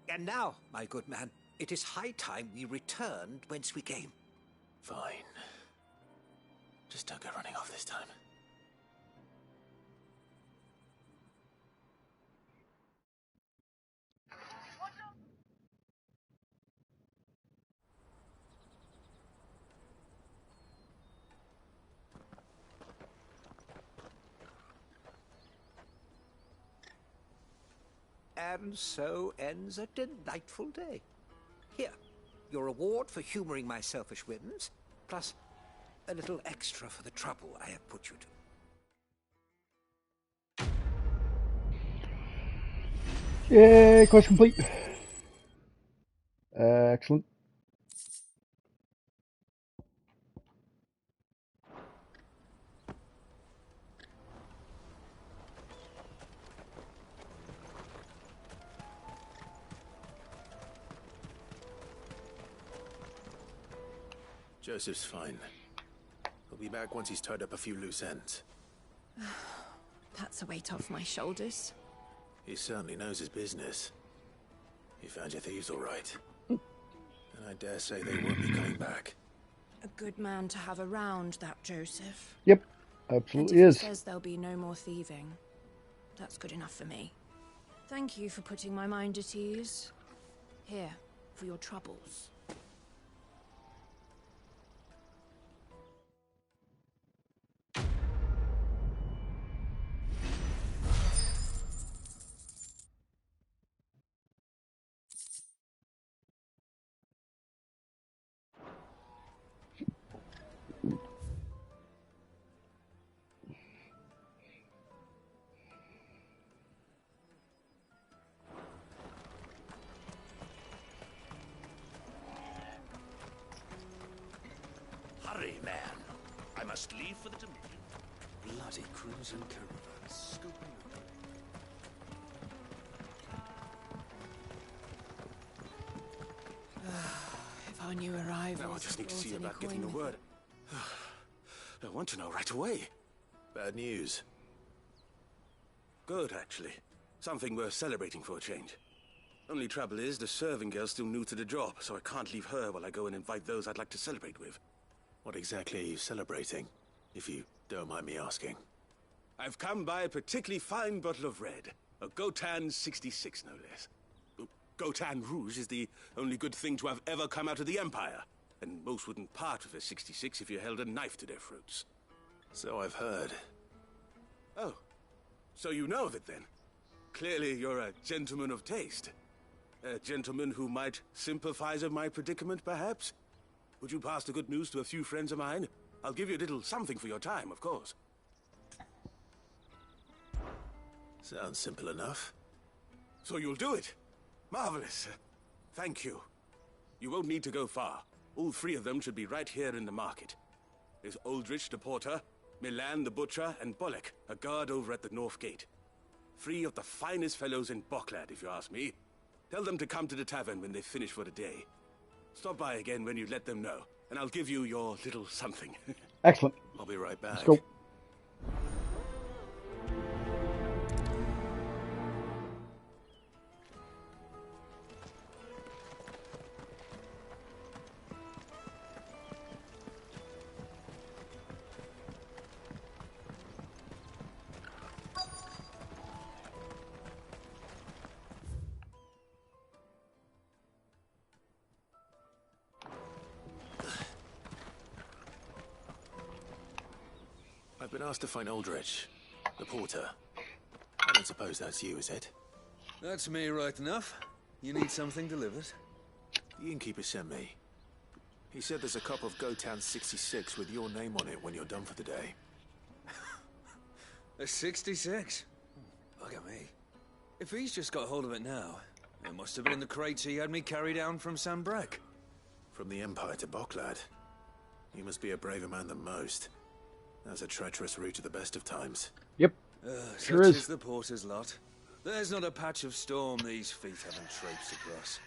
And now, my good man, it is high time we returned whence we came. Fine. Just don't go running off this time. And so ends a delightful day. Here, your reward for humoring my selfish whims, plus a little extra for the trouble I have put you to. Yay, quest complete. Excellent. Joseph's fine. He'll be back once he's tied up a few loose ends. That's a weight off my shoulders. He certainly knows his business. He found your thieves all right. And I dare say they won't be coming back. A good man to have around, that Joseph. Yep, absolutely and if is. he says there'll be no more thieving, that's good enough for me. Thank you for putting my mind at ease. Here, for your troubles. Hurry, man. I must leave for the Dominion. Bloody crews and caravans scooping If our new arrivals Now I just need to see brought about any getting the coin word. I want to know right away. Bad news. Good, actually. Something worth celebrating for a change. Only trouble is, the serving girl's still new to the job, so I can't leave her while I go and invite those I'd like to celebrate with. What exactly are you celebrating, if you don't mind me asking? I've come by a particularly fine bottle of red. A Gotan 66, no less. Gotan Rouge is the only good thing to have ever come out of the Empire. And most wouldn't part with a 66 if you held a knife to their throats. So I've heard. Oh, so you know that then? Clearly you're a gentleman of taste. A gentleman who might sympathize with my predicament, perhaps? Would you pass the good news to a few friends of mine? I'll give you a little something for your time, of course. Sounds simple enough. So you'll do it? Marvelous. Thank you. You won't need to go far. All three of them should be right here in the market. There's Aldrich the porter, Milan the butcher, and Bolek, a guard over at the north gate. Three of the finest fellows in Boklad, if you ask me. Tell them to come to the tavern when they finish for the day. Stop by again when you let them know, and I'll give you your little something. Excellent. I'll be right back. Let's go. I've been asked to find Aldrich, the porter. I don't suppose that's you, is it? That's me right enough. You need something delivered? The innkeeper sent me. He said there's a cup of Gotan 66 with your name on it when you're done for the day. A 66? Look at me. If he's just got hold of it now, it must have been in the crates he had me carry down from Sambrek. From the Empire to Boklad. You must be a braver man than most. That's a treacherous route at the best of times. Yep. Sure is the porter's lot. There's not a patch of storm these feet haven't traipsed across.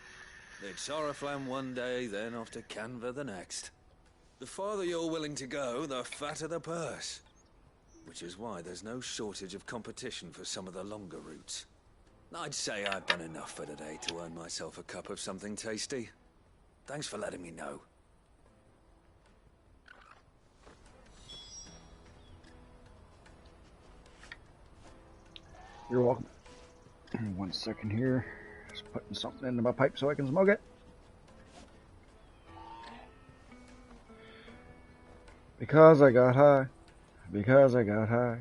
They'd Soraflam one day, then off to Canva the next. The farther you're willing to go, the fatter the purse. Which is why there's no shortage of competition for some of the longer routes. I'd say I've done enough for today to earn myself a cup of something tasty. Thanks for letting me know. You're welcome. 1 second here. Just putting something into my pipe so I can smoke it. Because I got high. Because I got high.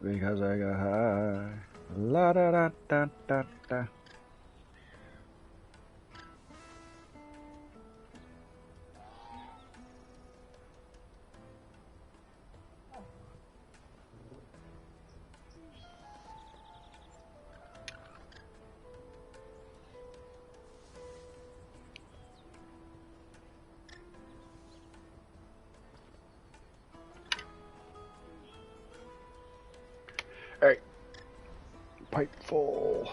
Because I got high. La da da da da da. Alright. Pipe full.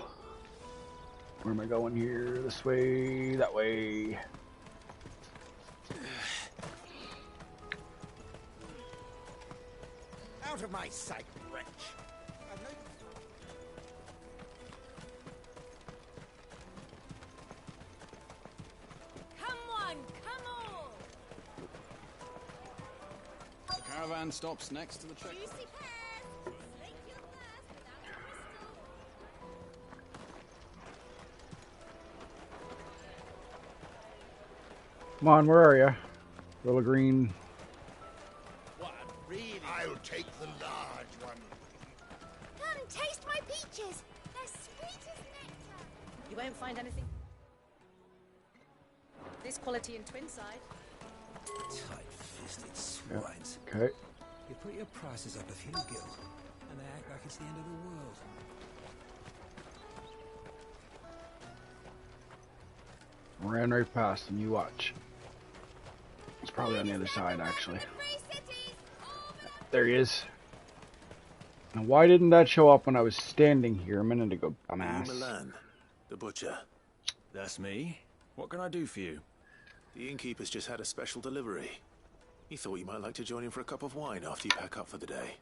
Where am I going here? This way, that way. Out of my sight, wretch. Come on, come on! The caravan stops next to the check. Come on, where are you? Little green. What, really? I'll take the large one. Come, taste my peaches. They're sweet as nectar. You won't find anything this quality in Twinside. Tight-fisted swines. Yep. Okay. You put your prices up a few gil, and they act like it's the end of the world. Ran right past them, you watch. It's probably on the other side, actually. There he is. Now, why didn't that show up when I was standing here a minute ago, dumbass? Milan, the butcher. That's me. What can I do for you? The innkeeper's just had a special delivery. He thought you might like to join him for a cup of wine after you pack up for the day.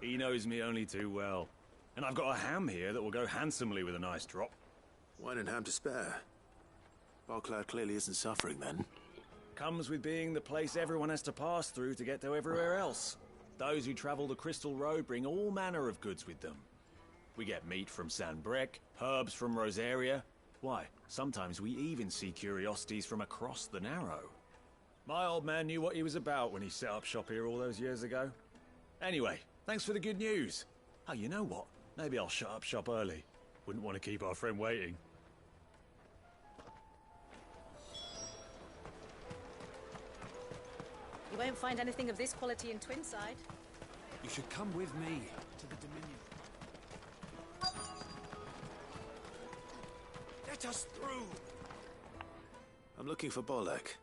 He knows me only too well. And I've got a ham here that will go handsomely with a nice drop. Wine and ham to spare. Boklad clearly isn't suffering then. Comes with being the place everyone has to pass through to get to everywhere else. Those who travel the Crystal Road bring all manner of goods with them. We get meat from San Brec, herbs from Rosaria. Why, sometimes we even see curiosities from across the Narrow. My old man knew what he was about when he set up shop here all those years ago. Anyway, thanks for the good news. Oh, you know what? Maybe I'll shut up shop early. Wouldn't want to keep our friend waiting. You won't find anything of this quality in Twinside. You should come with me to the Dominion. Let us through! I'm looking for Bolek.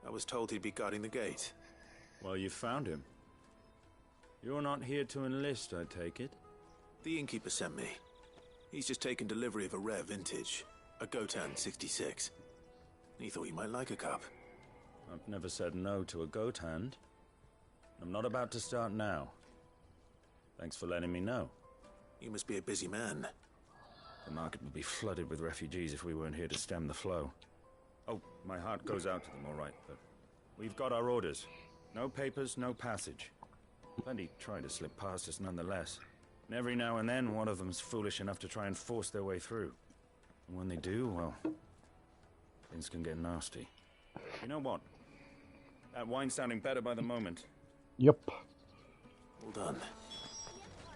I was told he'd be guarding the gate. Well, you found him. You're not here to enlist, I take it? The innkeeper sent me. He's just taken delivery of a rare vintage, a Gotan 66. He thought you might like a cup. I've never said no to a goat hand. I'm not about to start now. Thanks for letting me know. You must be a busy man. The market would be flooded with refugees if we weren't here to stem the flow. Oh, my heart goes out to them, all right, but we've got our orders. No papers, no passage. Plenty try to slip past us nonetheless. And every now and then, one of them's foolish enough to try and force their way through. And when they do, well, things can get nasty. You know what? That wine's sounding better by the moment. Yep. Well done.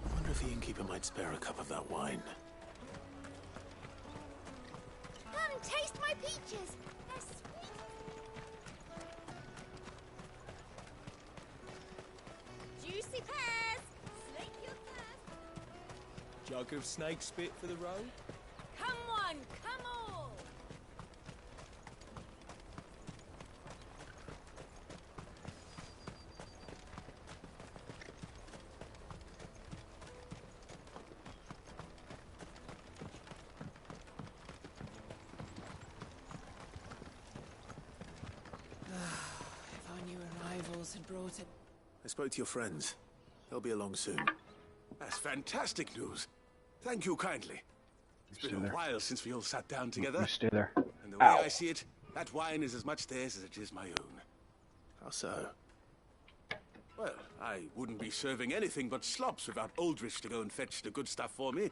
I wonder if the innkeeper might spare a cup of that wine. Come, taste my peaches. They're sweet. Juicy pears. Slake your thirst. Jug of snake spit for the road? Come one, come all! If our new arrivals had brought it. I spoke to your friends. They'll be along soon. That's fantastic news. Thank you kindly. It's been a while since we all sat down together. You stay there. And the way I see it, that wine is as much theirs as it is my own. How so? Well, I wouldn't be serving anything but slops without Aldrich to go and fetch the good stuff for me.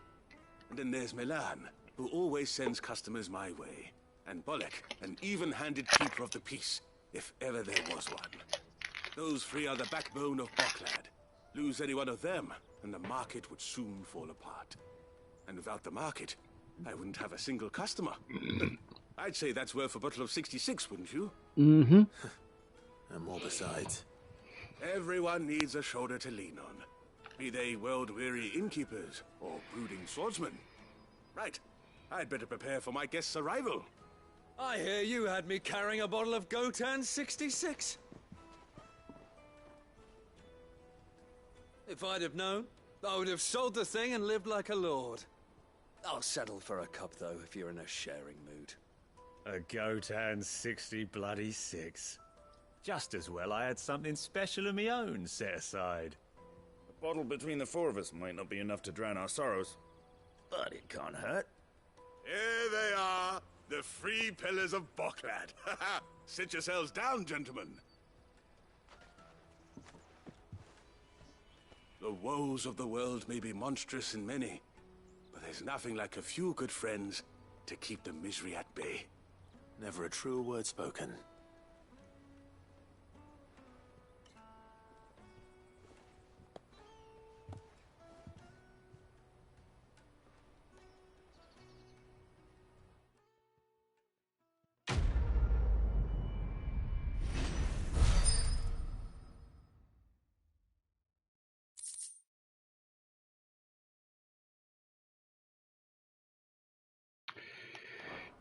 And then there's Milan, who always sends customers my way. And Bolek, an even-handed keeper of the peace, if ever there was one. Those three are the backbone of Boklad. Lose any one of them, and the market would soon fall apart. And without the market, I wouldn't have a single customer. I'd say that's worth a bottle of 66, wouldn't you? Mm-hmm. And more besides. Everyone needs a shoulder to lean on. Be they world-weary innkeepers or brooding swordsmen. Right. I'd better prepare for my guest's arrival. I hear you had me carrying a bottle of Gotan 66. If I'd have known, I would have sold the thing and lived like a lord. I'll settle for a cup, though, if you're in a sharing mood. A Gotan 60 bloody 6. Just as well I had something special of my own set aside. A bottle between the four of us might not be enough to drown our sorrows, but it can't hurt. Here they are, the three pillars of Boklad. Sit yourselves down, gentlemen. The woes of the world may be monstrous in many, but there's nothing like a few good friends to keep the misery at bay. Never a truer word spoken.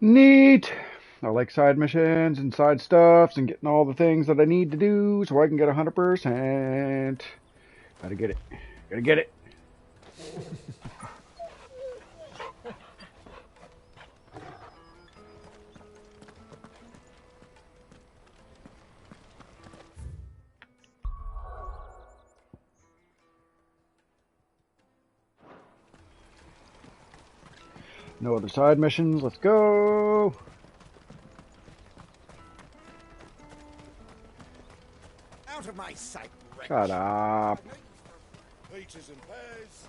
Neat. I like side missions and side stuffs and getting all the things that I need to do so I can get 100%. Gotta get it. Gotta get it. No other side missions. Let's go. Out of my sight, wretch. Shut up. Peaches and pears.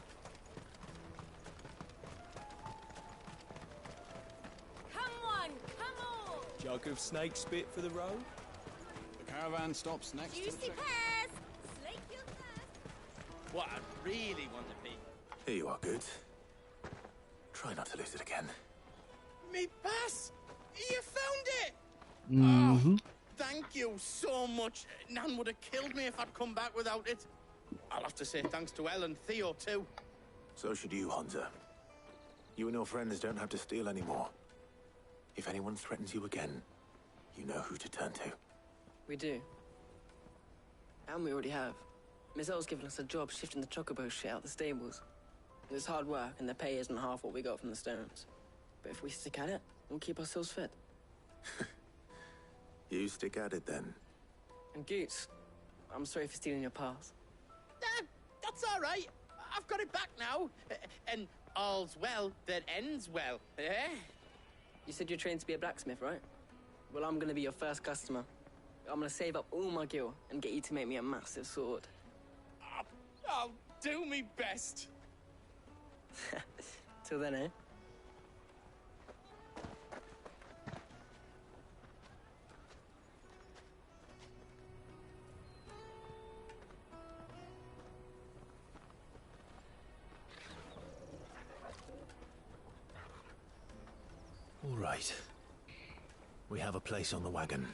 Jug of snake spit for the road? The caravan stops next to the Juicy pears! Slake your thirst! What I really want to be. Here you are, Good. Try not to lose it again. Me pass! You found it! Mm-hmm. Oh, thank you so much. Nan would have killed me if I'd come back without it. I'll have to say thanks to Elle and Theo, too. So should you, Hunter. You and your friends don't have to steal anymore. If anyone threatens you again, you know who to turn to. We do. And we already have. Miss Elle's given us a job shifting the chocobo shit out the stables. It's hard work, and the pay isn't half what we got from the Stones. But if we stick at it, we'll keep ourselves fed. You stick at it, then. And Goots, I'm sorry for stealing your pass. That's all right. I've got it back now. And all's well that ends well, eh? You said you're trained to be a blacksmith, right? Well, I'm gonna be your first customer. I'm gonna save up all my gil and get you to make me a massive sword. I'll do me best. Till then, eh? All right. We have a place on the wagon.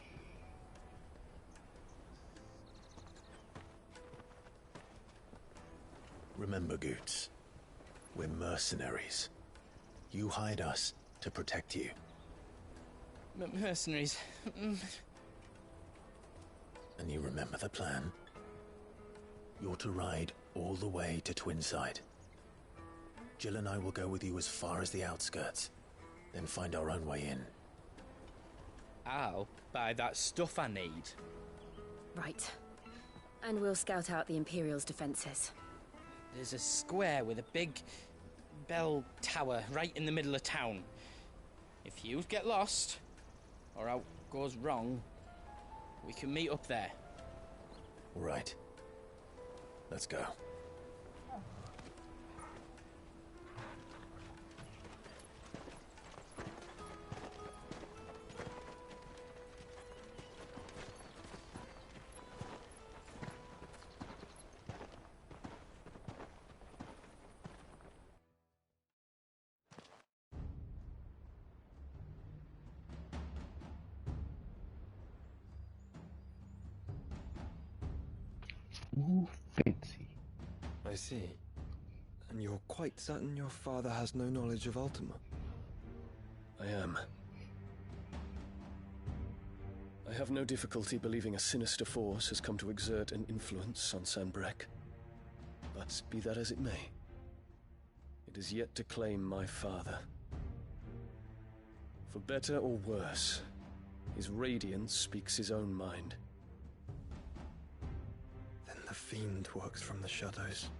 Remember, Goots, we're mercenaries. You hired us to protect you. Mercenaries. And you remember the plan? You're to ride all the way to Twinside. Jill and I will go with you as far as the outskirts, then find our own way in. I'll buy that stuff I need. Right. And we'll scout out the Imperial's defenses. There's a square with a big bell tower right in the middle of town. If you get lost, or out goes wrong, we can meet up there. All right. Let's go. Ooh, fancy. I see. And you're quite certain your father has no knowledge of Ultima? I am. I have no difficulty believing a sinister force has come to exert an influence on Sanbreque. But be that as it may, it is yet to claim my father. For better or worse, his radiance speaks his own mind. Then the fiend works from the shadows.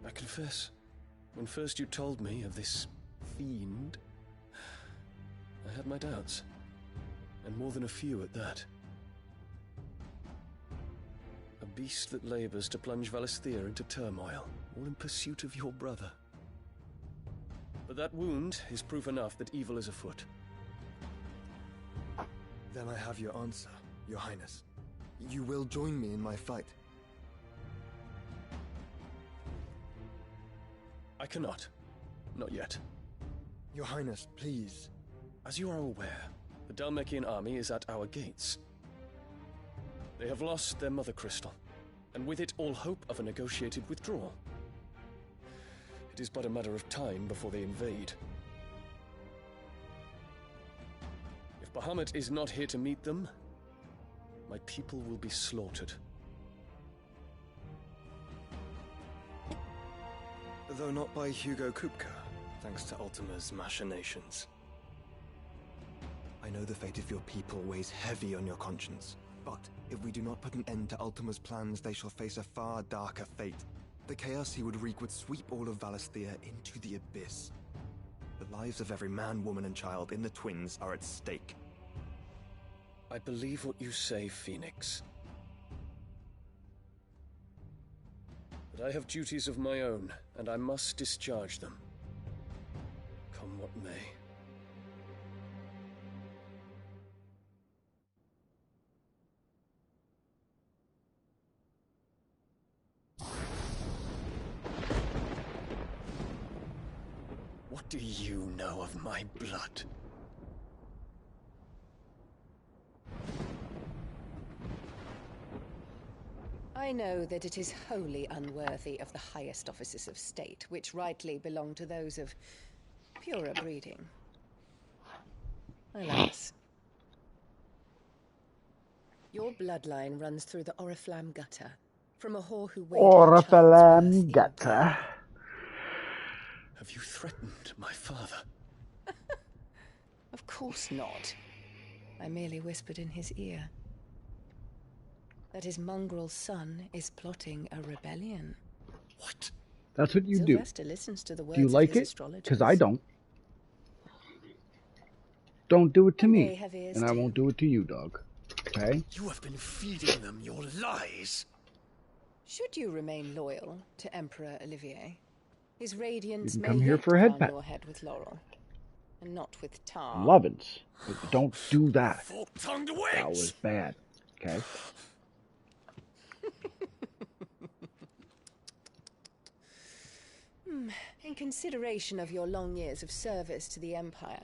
I confess, when first you told me of this fiend, I had my doubts, and more than a few at that. A beast that labors to plunge Valisthea into turmoil, all in pursuit of your brother. But that wound is proof enough that evil is afoot. Then I have your answer, Your Highness. You will join me in my fight. I cannot. Not yet. Your Highness, please. As you are aware, the Dhalmekian army is at our gates. They have lost their mother crystal, and with it all hope of a negotiated withdrawal. It is but a matter of time before they invade. If Bahamut is not here to meet them, my people will be slaughtered. Though not by Hugo Kupka, thanks to Ultima's machinations. I know the fate of your people weighs heavy on your conscience, but if we do not put an end to Ultima's plans, they shall face a far darker fate. The chaos he would wreak would sweep all of Valisthea into the abyss. The lives of every man, woman, and child in the Twins are at stake. I believe what you say, Phoenix. But I have duties of my own, and I must discharge them. Come what may. do you know of my blood? I know that it is wholly unworthy of the highest offices of state, which rightly belong to those of purer breeding. Alas. Your bloodline runs through the Oriflamme gutter, from a whore who weighed her child's Oriflamme worth in gutter. Have you threatened my father? Of course not. I merely whispered in his ear that his mongrel son is plotting a rebellion. What? That's what you do. Sylvester listens to the words Do you like of his it? astrologers. Because I don't. Don't do it to And me. they have ears And I too. won't do it to you, dog. Okay? You have been feeding them your lies. Should you remain loyal to Emperor Olivier, his radiance You can may come here yet for a head crown pat. your head with laurel, and not with tar. Lovin's. But don't do that. Fork-tongued witch! That was bad. Okay? In consideration of your long years of service to the Empire,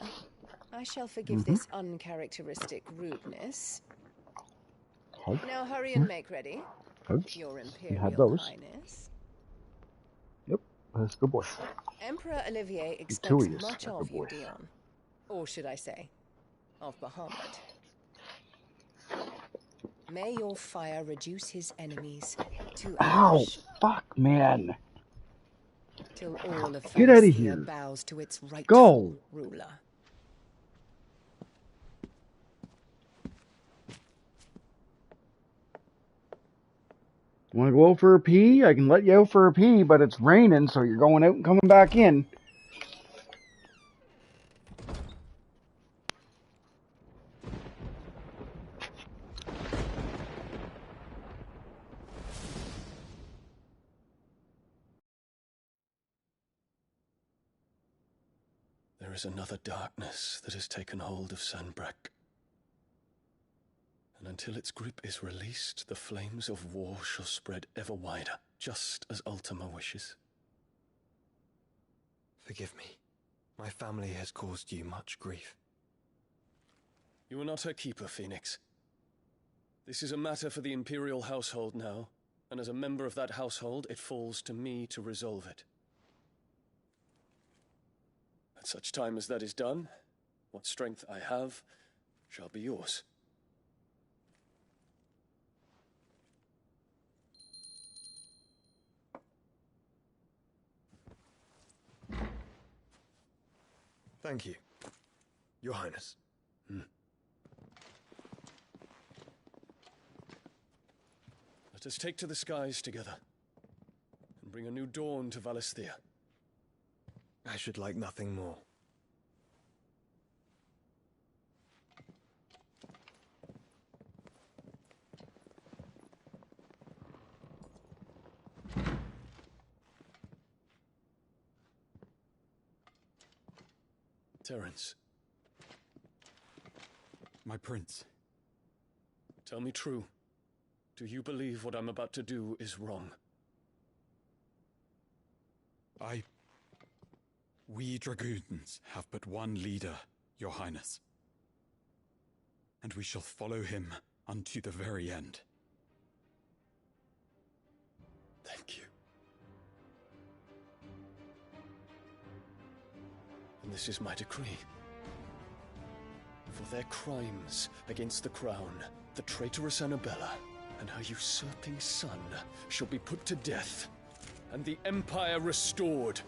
I shall forgive this uncharacteristic rudeness. Now hurry and make ready. Hugs. Your You Imperial had those. Highness. Yep. That's a good boy. Emperor Olivier two expects of yous much are of good you, boys. Dion. Or should I say, of Bahamut. May your fire reduce his enemies to Ow! ash, Fuck, man. till all of Get outta Valisthea here. bows to its rightful Go. ruler. Want to go out for a pee? I can let you out for a pee, but it's raining, so you're going out and coming back in. There is another darkness that has taken hold of Sanbreque. And until its grip is released, the flames of war shall spread ever wider, just as Ultima wishes. Forgive me. My family has caused you much grief. You are not her keeper, Phoenix. This is a matter for the Imperial household now, and as a member of that household, it falls to me to resolve it. At such time as that is done, what strength I have shall be yours. Thank you, Your Highness. Let us take to the skies together, and bring a new dawn to Valisthea. I should like nothing more. Terence. My prince. Tell me true. Do you believe what I'm about to do is wrong? We dragoons have but one leader, Your Highness. And we shall follow him unto the very end. Thank you. And this is my decree. For their crimes against the crown, the traitorous Annabella and her usurping son shall be put to death, and the Empire restored.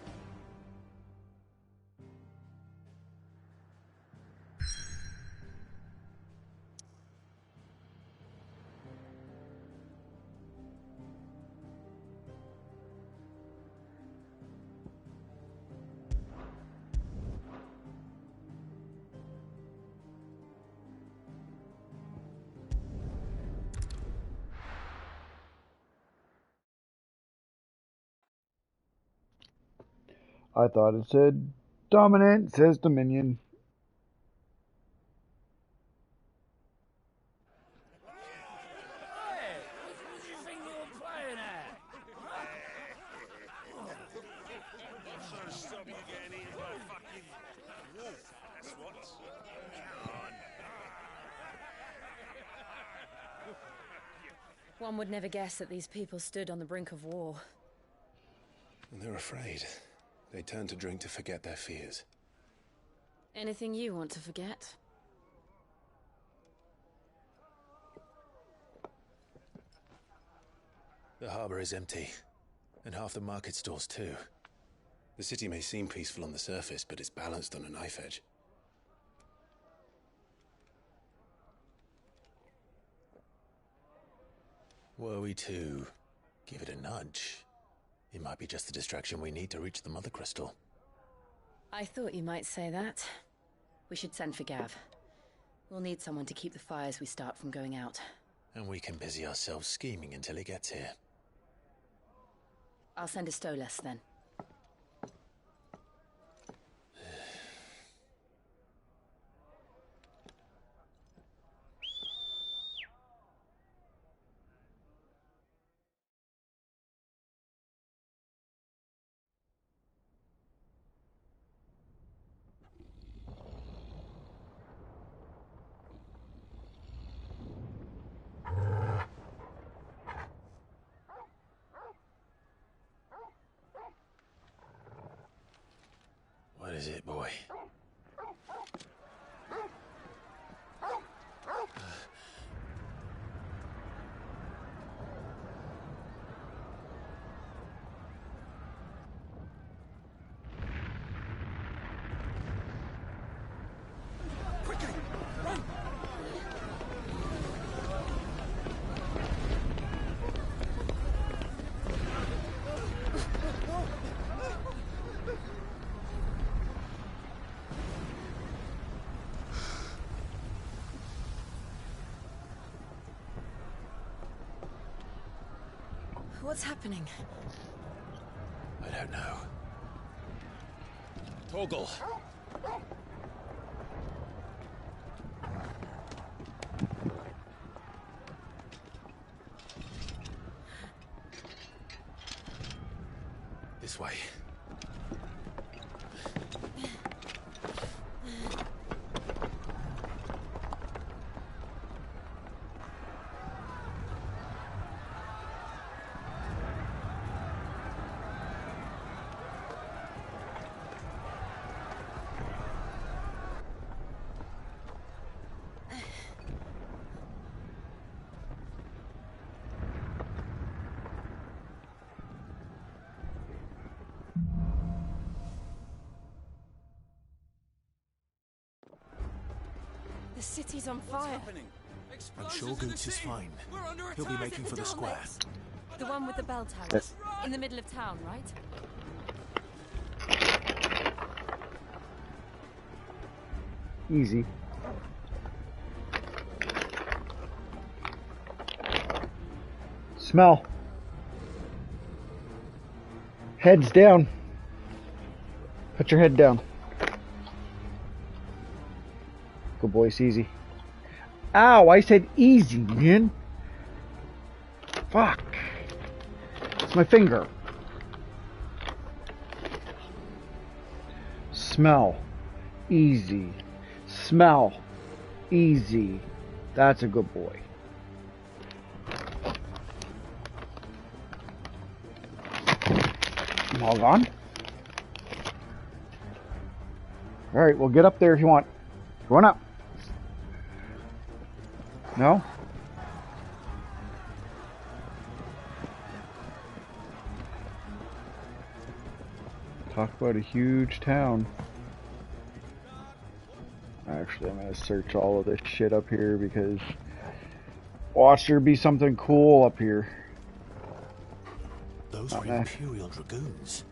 I thought it said dominant, it says Dominion. One would never guess that these people stood on the brink of war. And they're afraid. They turn to drink to forget their fears. Anything you want to forget? The harbor is empty, and half the market stalls too. The city may seem peaceful on the surface, but it's balanced on a knife edge. Were we to give it a nudge, it might be just the distraction we need to reach the Mother Crystal. I thought you might say that. We should send for Gav. We'll need someone to keep the fires we start from going out. And we can busy ourselves scheming until he gets here. I'll send a Stolas then. What is it, boy? What's happening? I don't know. Torgal! This way. The city's on fire. I'm sure Goots is fine. He'll be making for the square. The one with the bell tower. In the middle of town, right? Easy. Smell. Heads down. Put your head down. Good boy, it's easy. Ow, I said easy, man. Fuck. It's my finger. Smell. Easy. Smell. Easy. That's a good boy. You all gone? Alright, well get up there if you want. Going up. No? Talk about a huge town. Actually, I'm gonna search all of this shit up here because watch there be something cool up here. Those are Imperial Dragoons.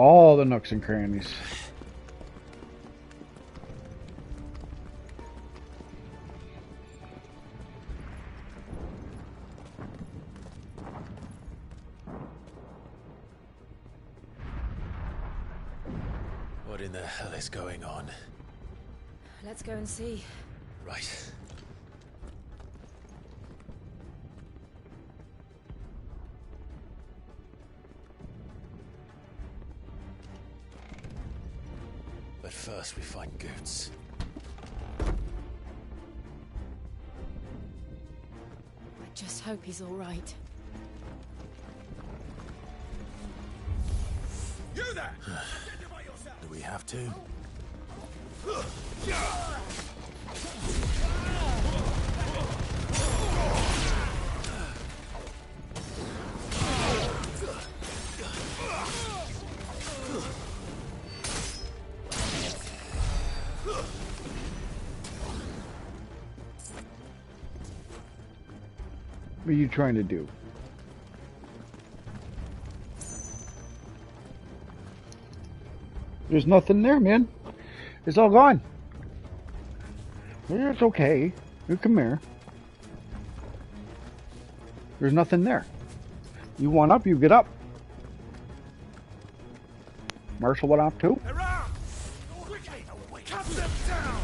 all the nooks and crannies. What in the hell is going on? Let's go and see. Right. But first we find Goots. I just hope he's all right. You there! Do we have to? What are you trying to do? There's nothing there, man. It's all gone. It's okay. You come here. There's nothing there. You want up, you get up. Marshall went up too. Cut them down!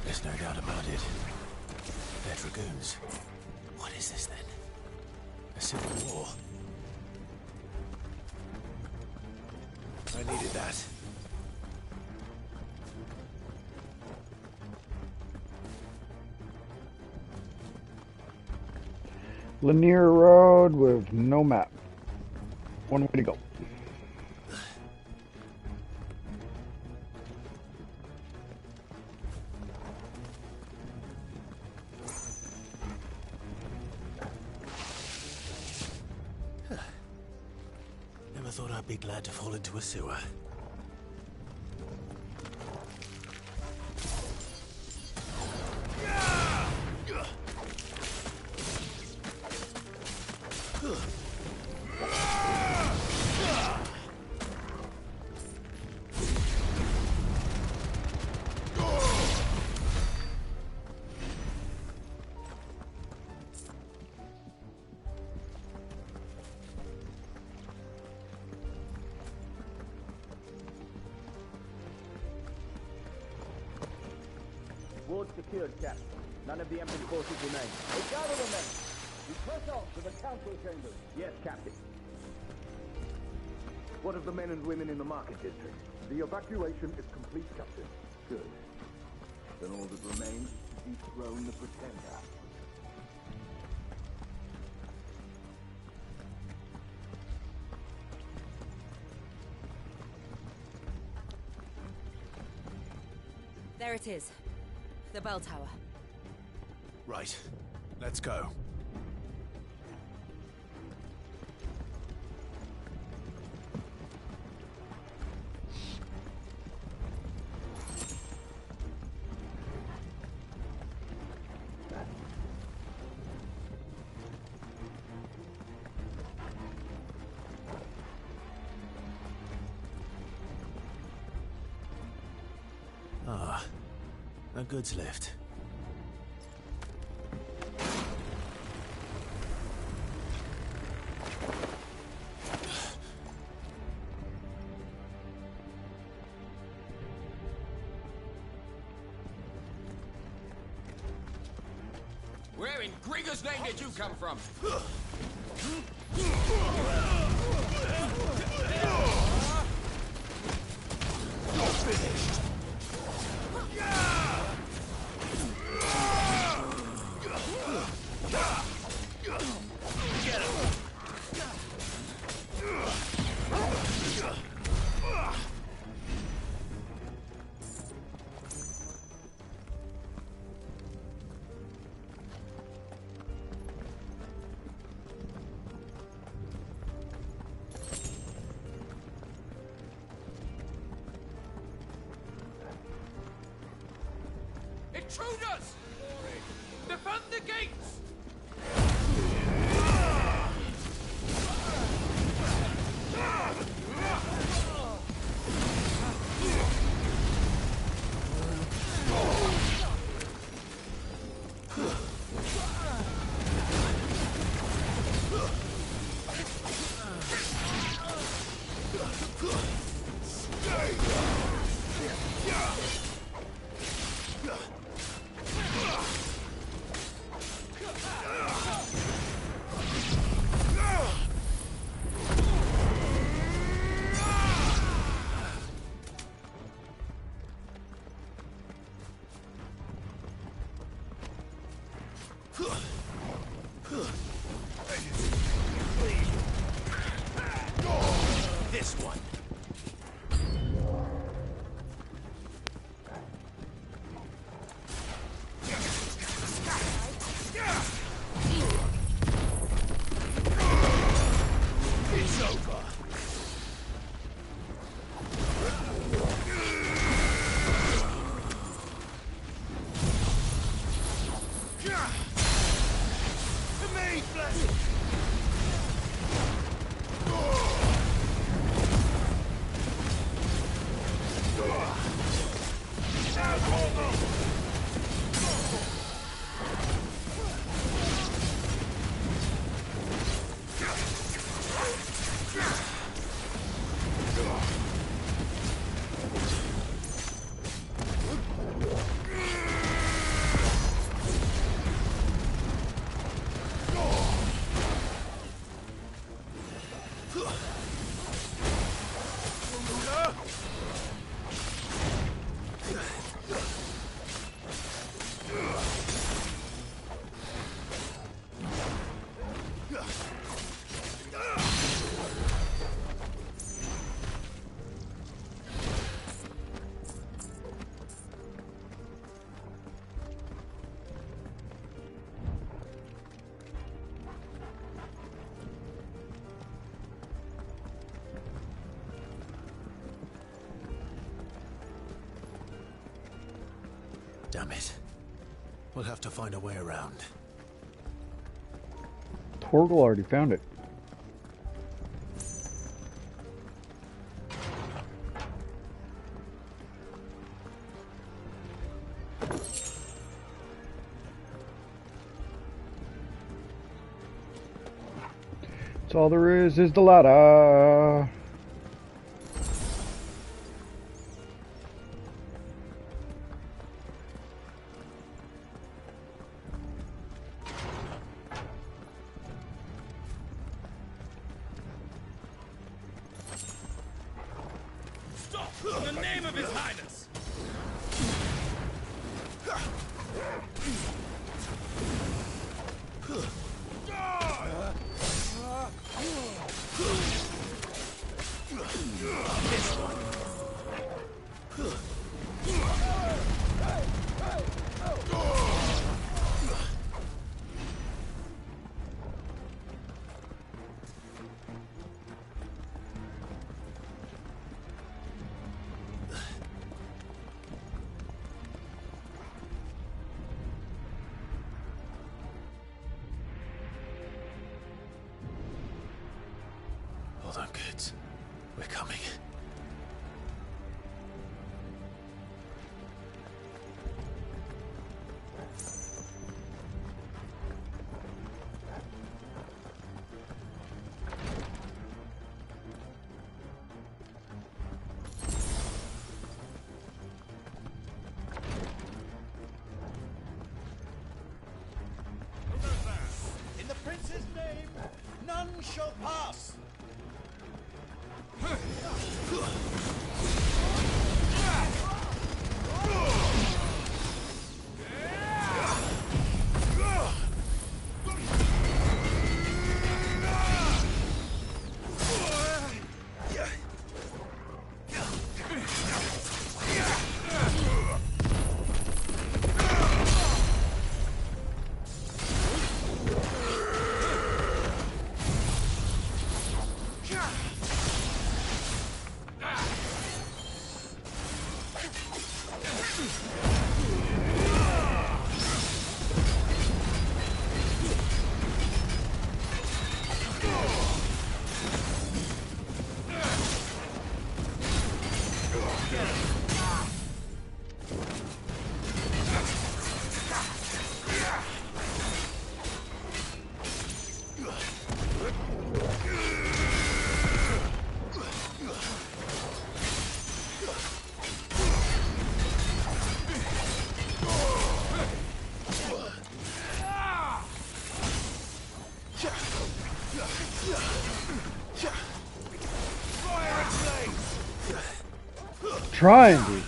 There's no doubt about it. They're dragoons. What is this then? A civil war? I needed that. Linear road with no map. One way to go. Never thought I'd be glad to fall into a sewer. Ward secured, Captain. None of the Emperor's forces remain. We gather the men. We press on to the council chambers. Yes, Captain. What of the men and women in the market district? The evacuation is complete, Captain. Good. Then all that remains is to dethrone the Pretender. There it is. The bell tower. Right. Let's go. Ah, a goods lift. Where in Gregor's name did you come from? You're finished. Get him. Intruders! Defend the gates! This one. It's over. To me, flesh. Damn it. We'll have to find a way around. Torgal already found it. That's all there is the ladder. In the name of His Highness! This one. Good. We're coming. In the prince's name, none shall pass. Trying, dude.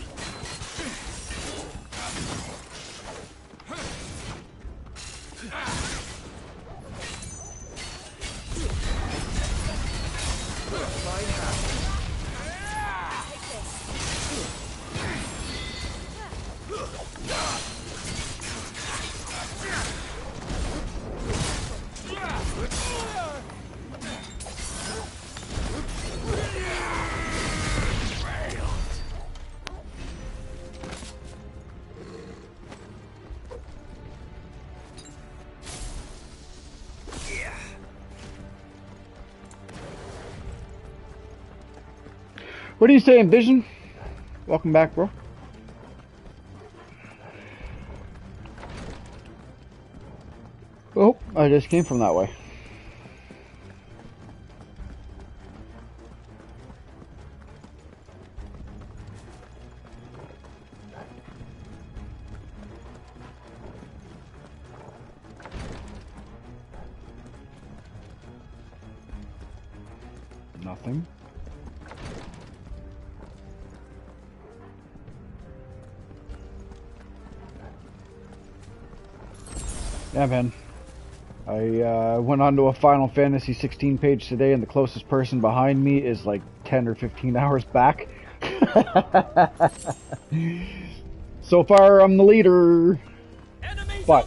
What are you saying, Vision? Welcome back, bro. Oh, I just came from that way. Nothing. Yeah, man. I went on to a Final Fantasy 16 page today, and the closest person behind me is like 10 or 15 hours back. So far, I'm the leader. But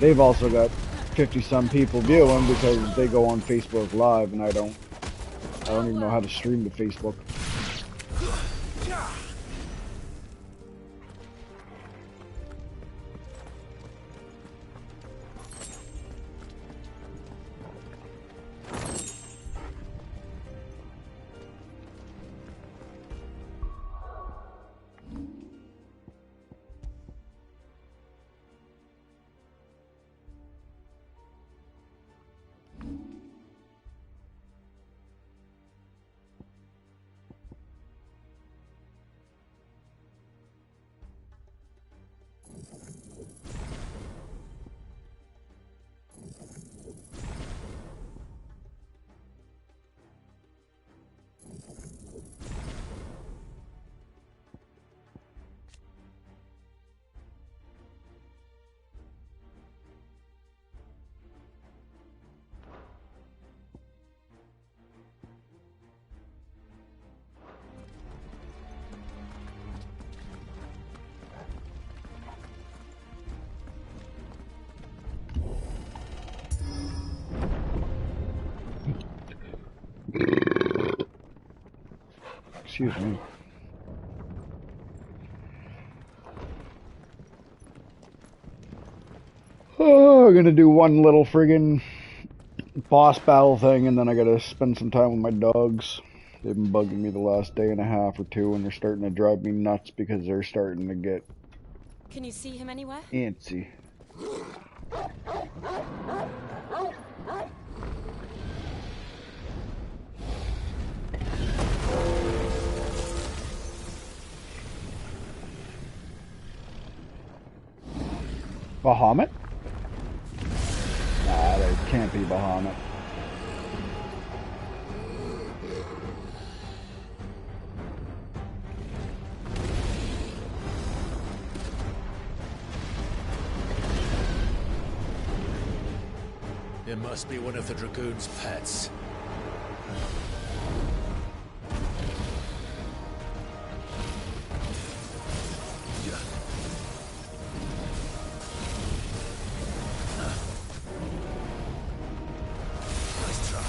they've also got 50-some people viewing because they go on Facebook Live, and I don't even know how to stream to Facebook. Excuse me. Oh, we're gonna do one little friggin' boss battle thing, and then I gotta spend some time with my dogs. They've been bugging me the last day and a half or two, and they're starting to drive me nuts because they're starting to get Can you see him anywhere? antsy. Bahamut? Nah, there can't be Bahamut. It must be one of the Dragoon's pets. Nice try.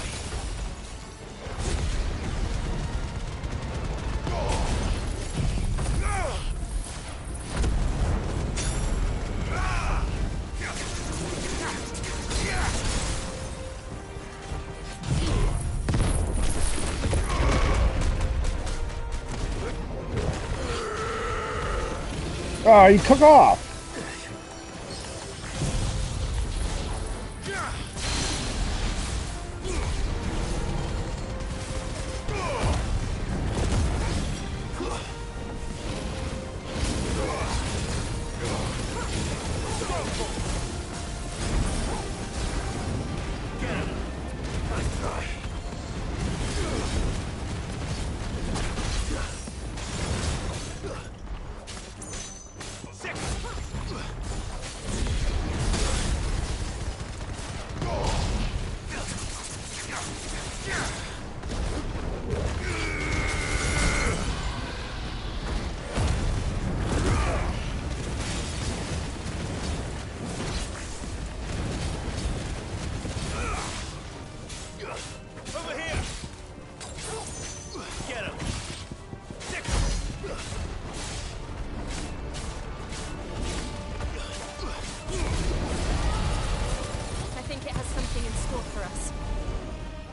Oh, he took off.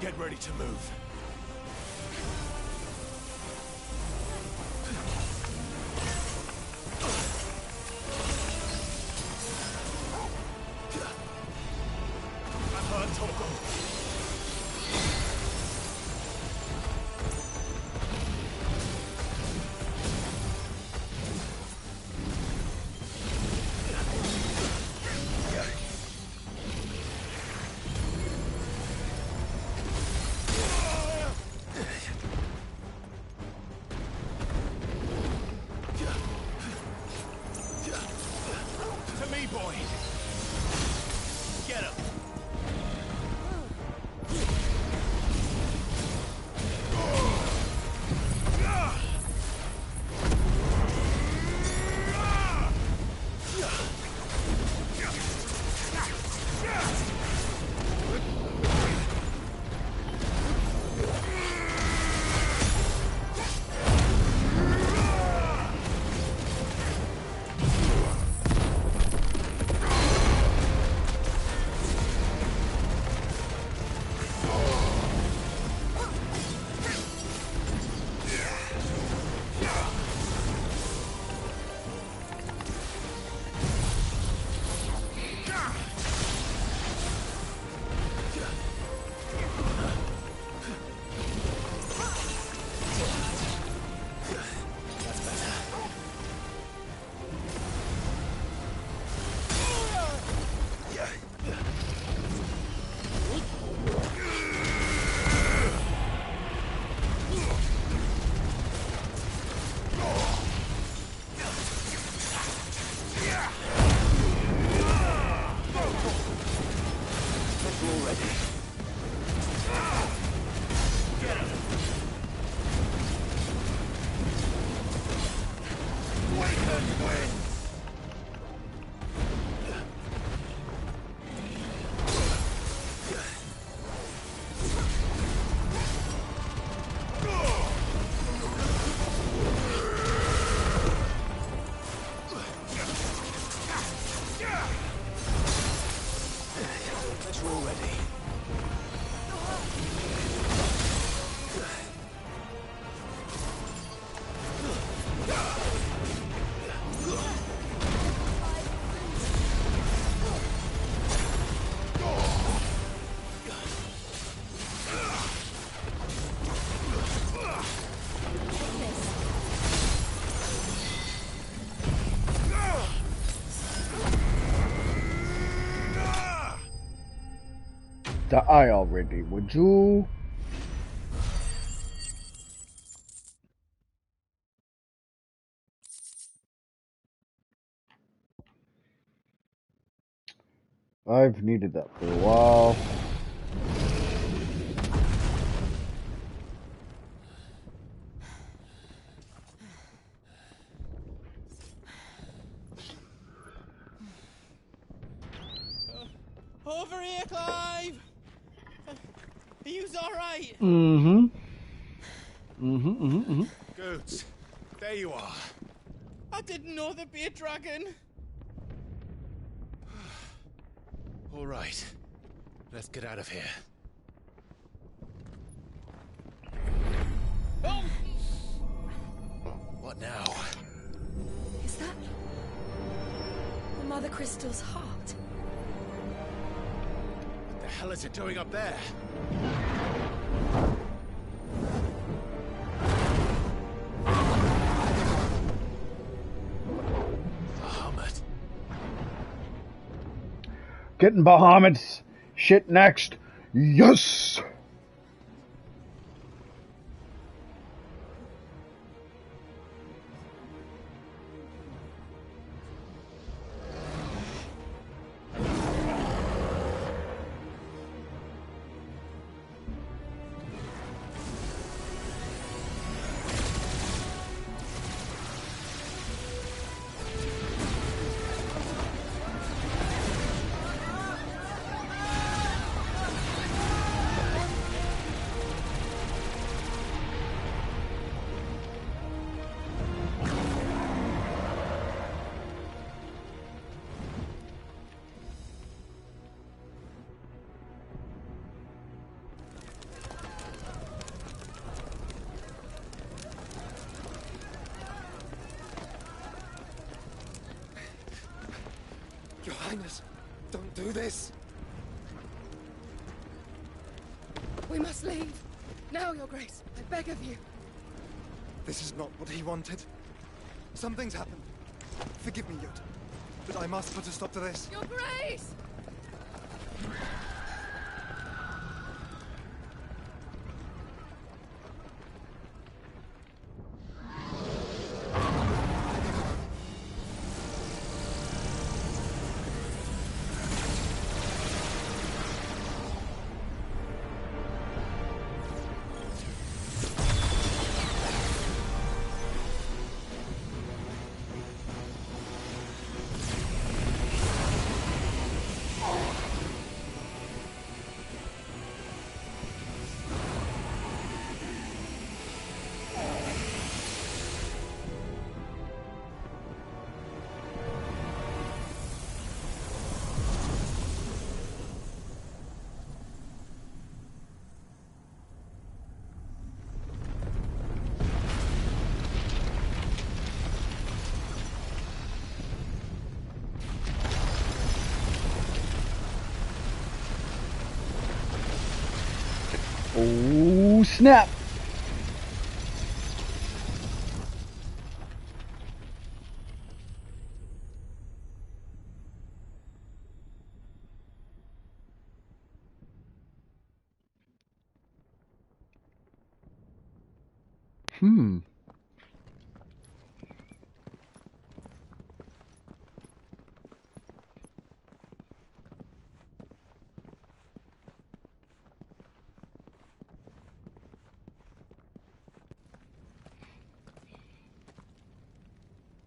Get ready to move. Die already, would you? I've needed that for a while. Over here, Clive! Are you alright? Goods, there you are. I didn't know there'd be a dragon. All right. Let's get out of here. Oh! What now? Is that the Mother Crystal's heart? What the hell is it doing up there? Bahamut. Getting Bahamut's shit next. Yes! Your Highness, don't do this. We must leave. Now, Your Grace. I beg of you. This is not what he wanted. Something's happened. Forgive me, Yod, but I must put a stop to this. Your Grace! Oh, snap!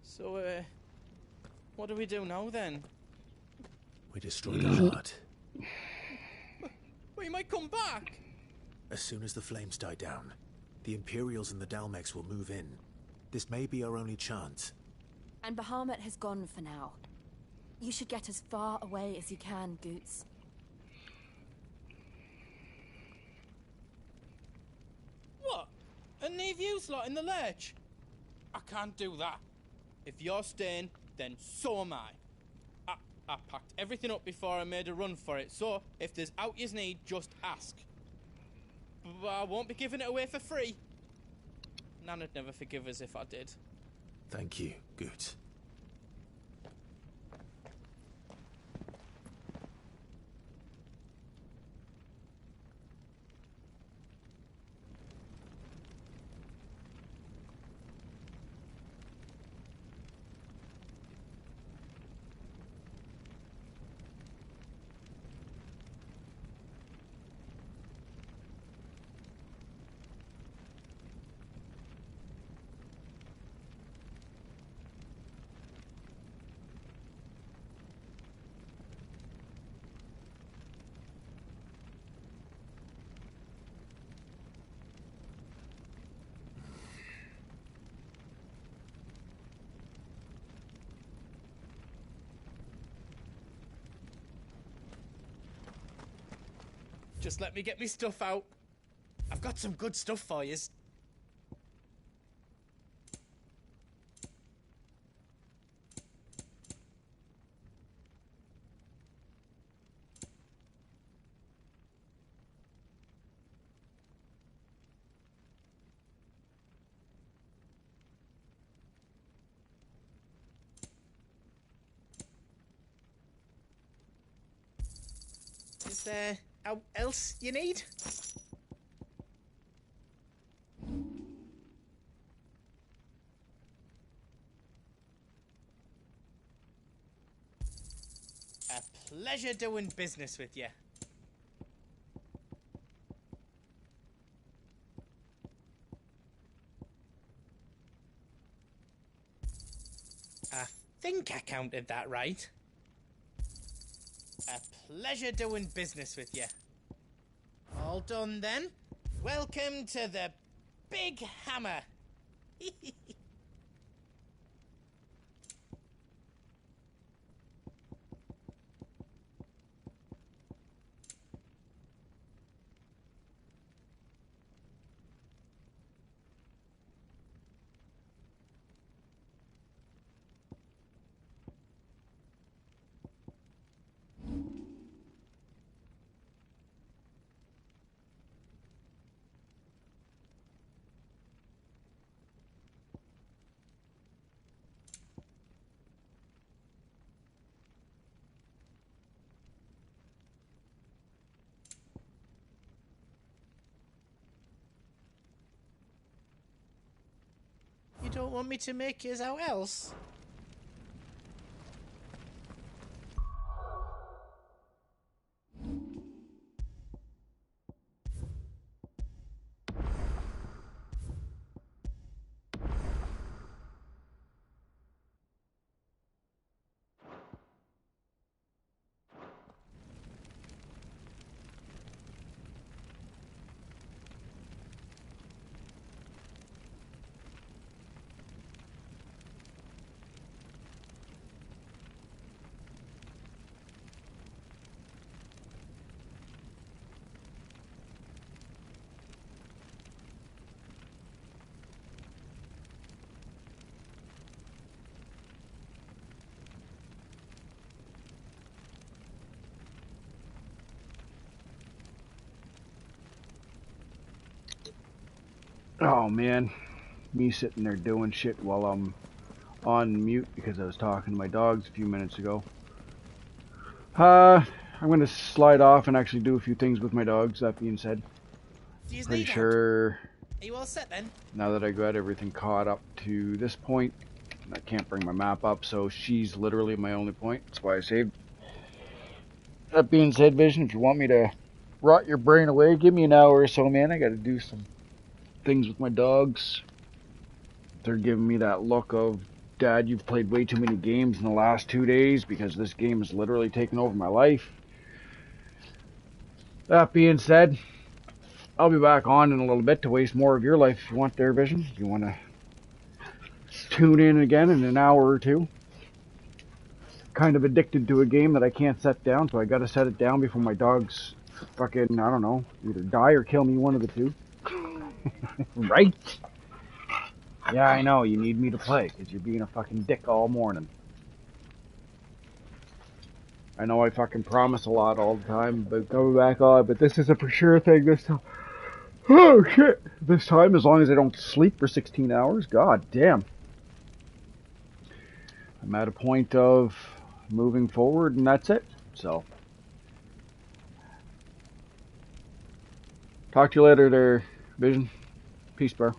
So, what do we do now then? We destroy the heart. We might come back. As soon as the flames die down, the Imperials and the Dalmex will move in. This may be our only chance. And Bahamut has gone for now. You should get as far away as you can, Goots. slot in the lurch. I can't do that. If you're staying, then so am I. I packed everything up before I made a run for it, so if there's out you need, just ask. But I won't be giving it away for free. Nan'd never forgive us if I did. Thank you, Goots. Just let me get me stuff out. I've got some good stuff for yous. Is there else you need? A pleasure doing business with you. I think I counted that right. A pleasure doing business with you. All done then. Welcome to the Big Hammer. You don't want me to make yours out else? Oh man, me sitting there doing shit while I'm on mute because I was talking to my dogs a few minutes ago. I'm gonna slide off and actually do a few things with my dogs. That being said, pretty sure Are you all set then? now that I got everything caught up to this point, I can't bring my map up, so she's literally my only point. That's why I saved. That being said, Vision, if you want me to rot your brain away, give me an hour or so, man. I gotta do some things with my dogs. They're giving me that look of, Dad, you've played way too many games in the last 2 days because this game has literally taken over my life. That being said, I'll be back on in a little bit to waste more of your life if you want there, Vision. If you want to tune in again in an hour or two. Kind of addicted to a game that I can't set down, so I gotta set it down before my dogs fucking, I don't know, either die or kill me, one of the two. Right? Yeah, I know, you need me to play, because you're being a fucking dick all morning. I know I fucking promise a lot all the time about coming back on, but this is a for sure thing this time. Oh shit! This time, as long as I don't sleep for 16 hours, god damn. I'm at a point of moving forward, and that's it. So, talk to you later there, Vision. Peace, bro.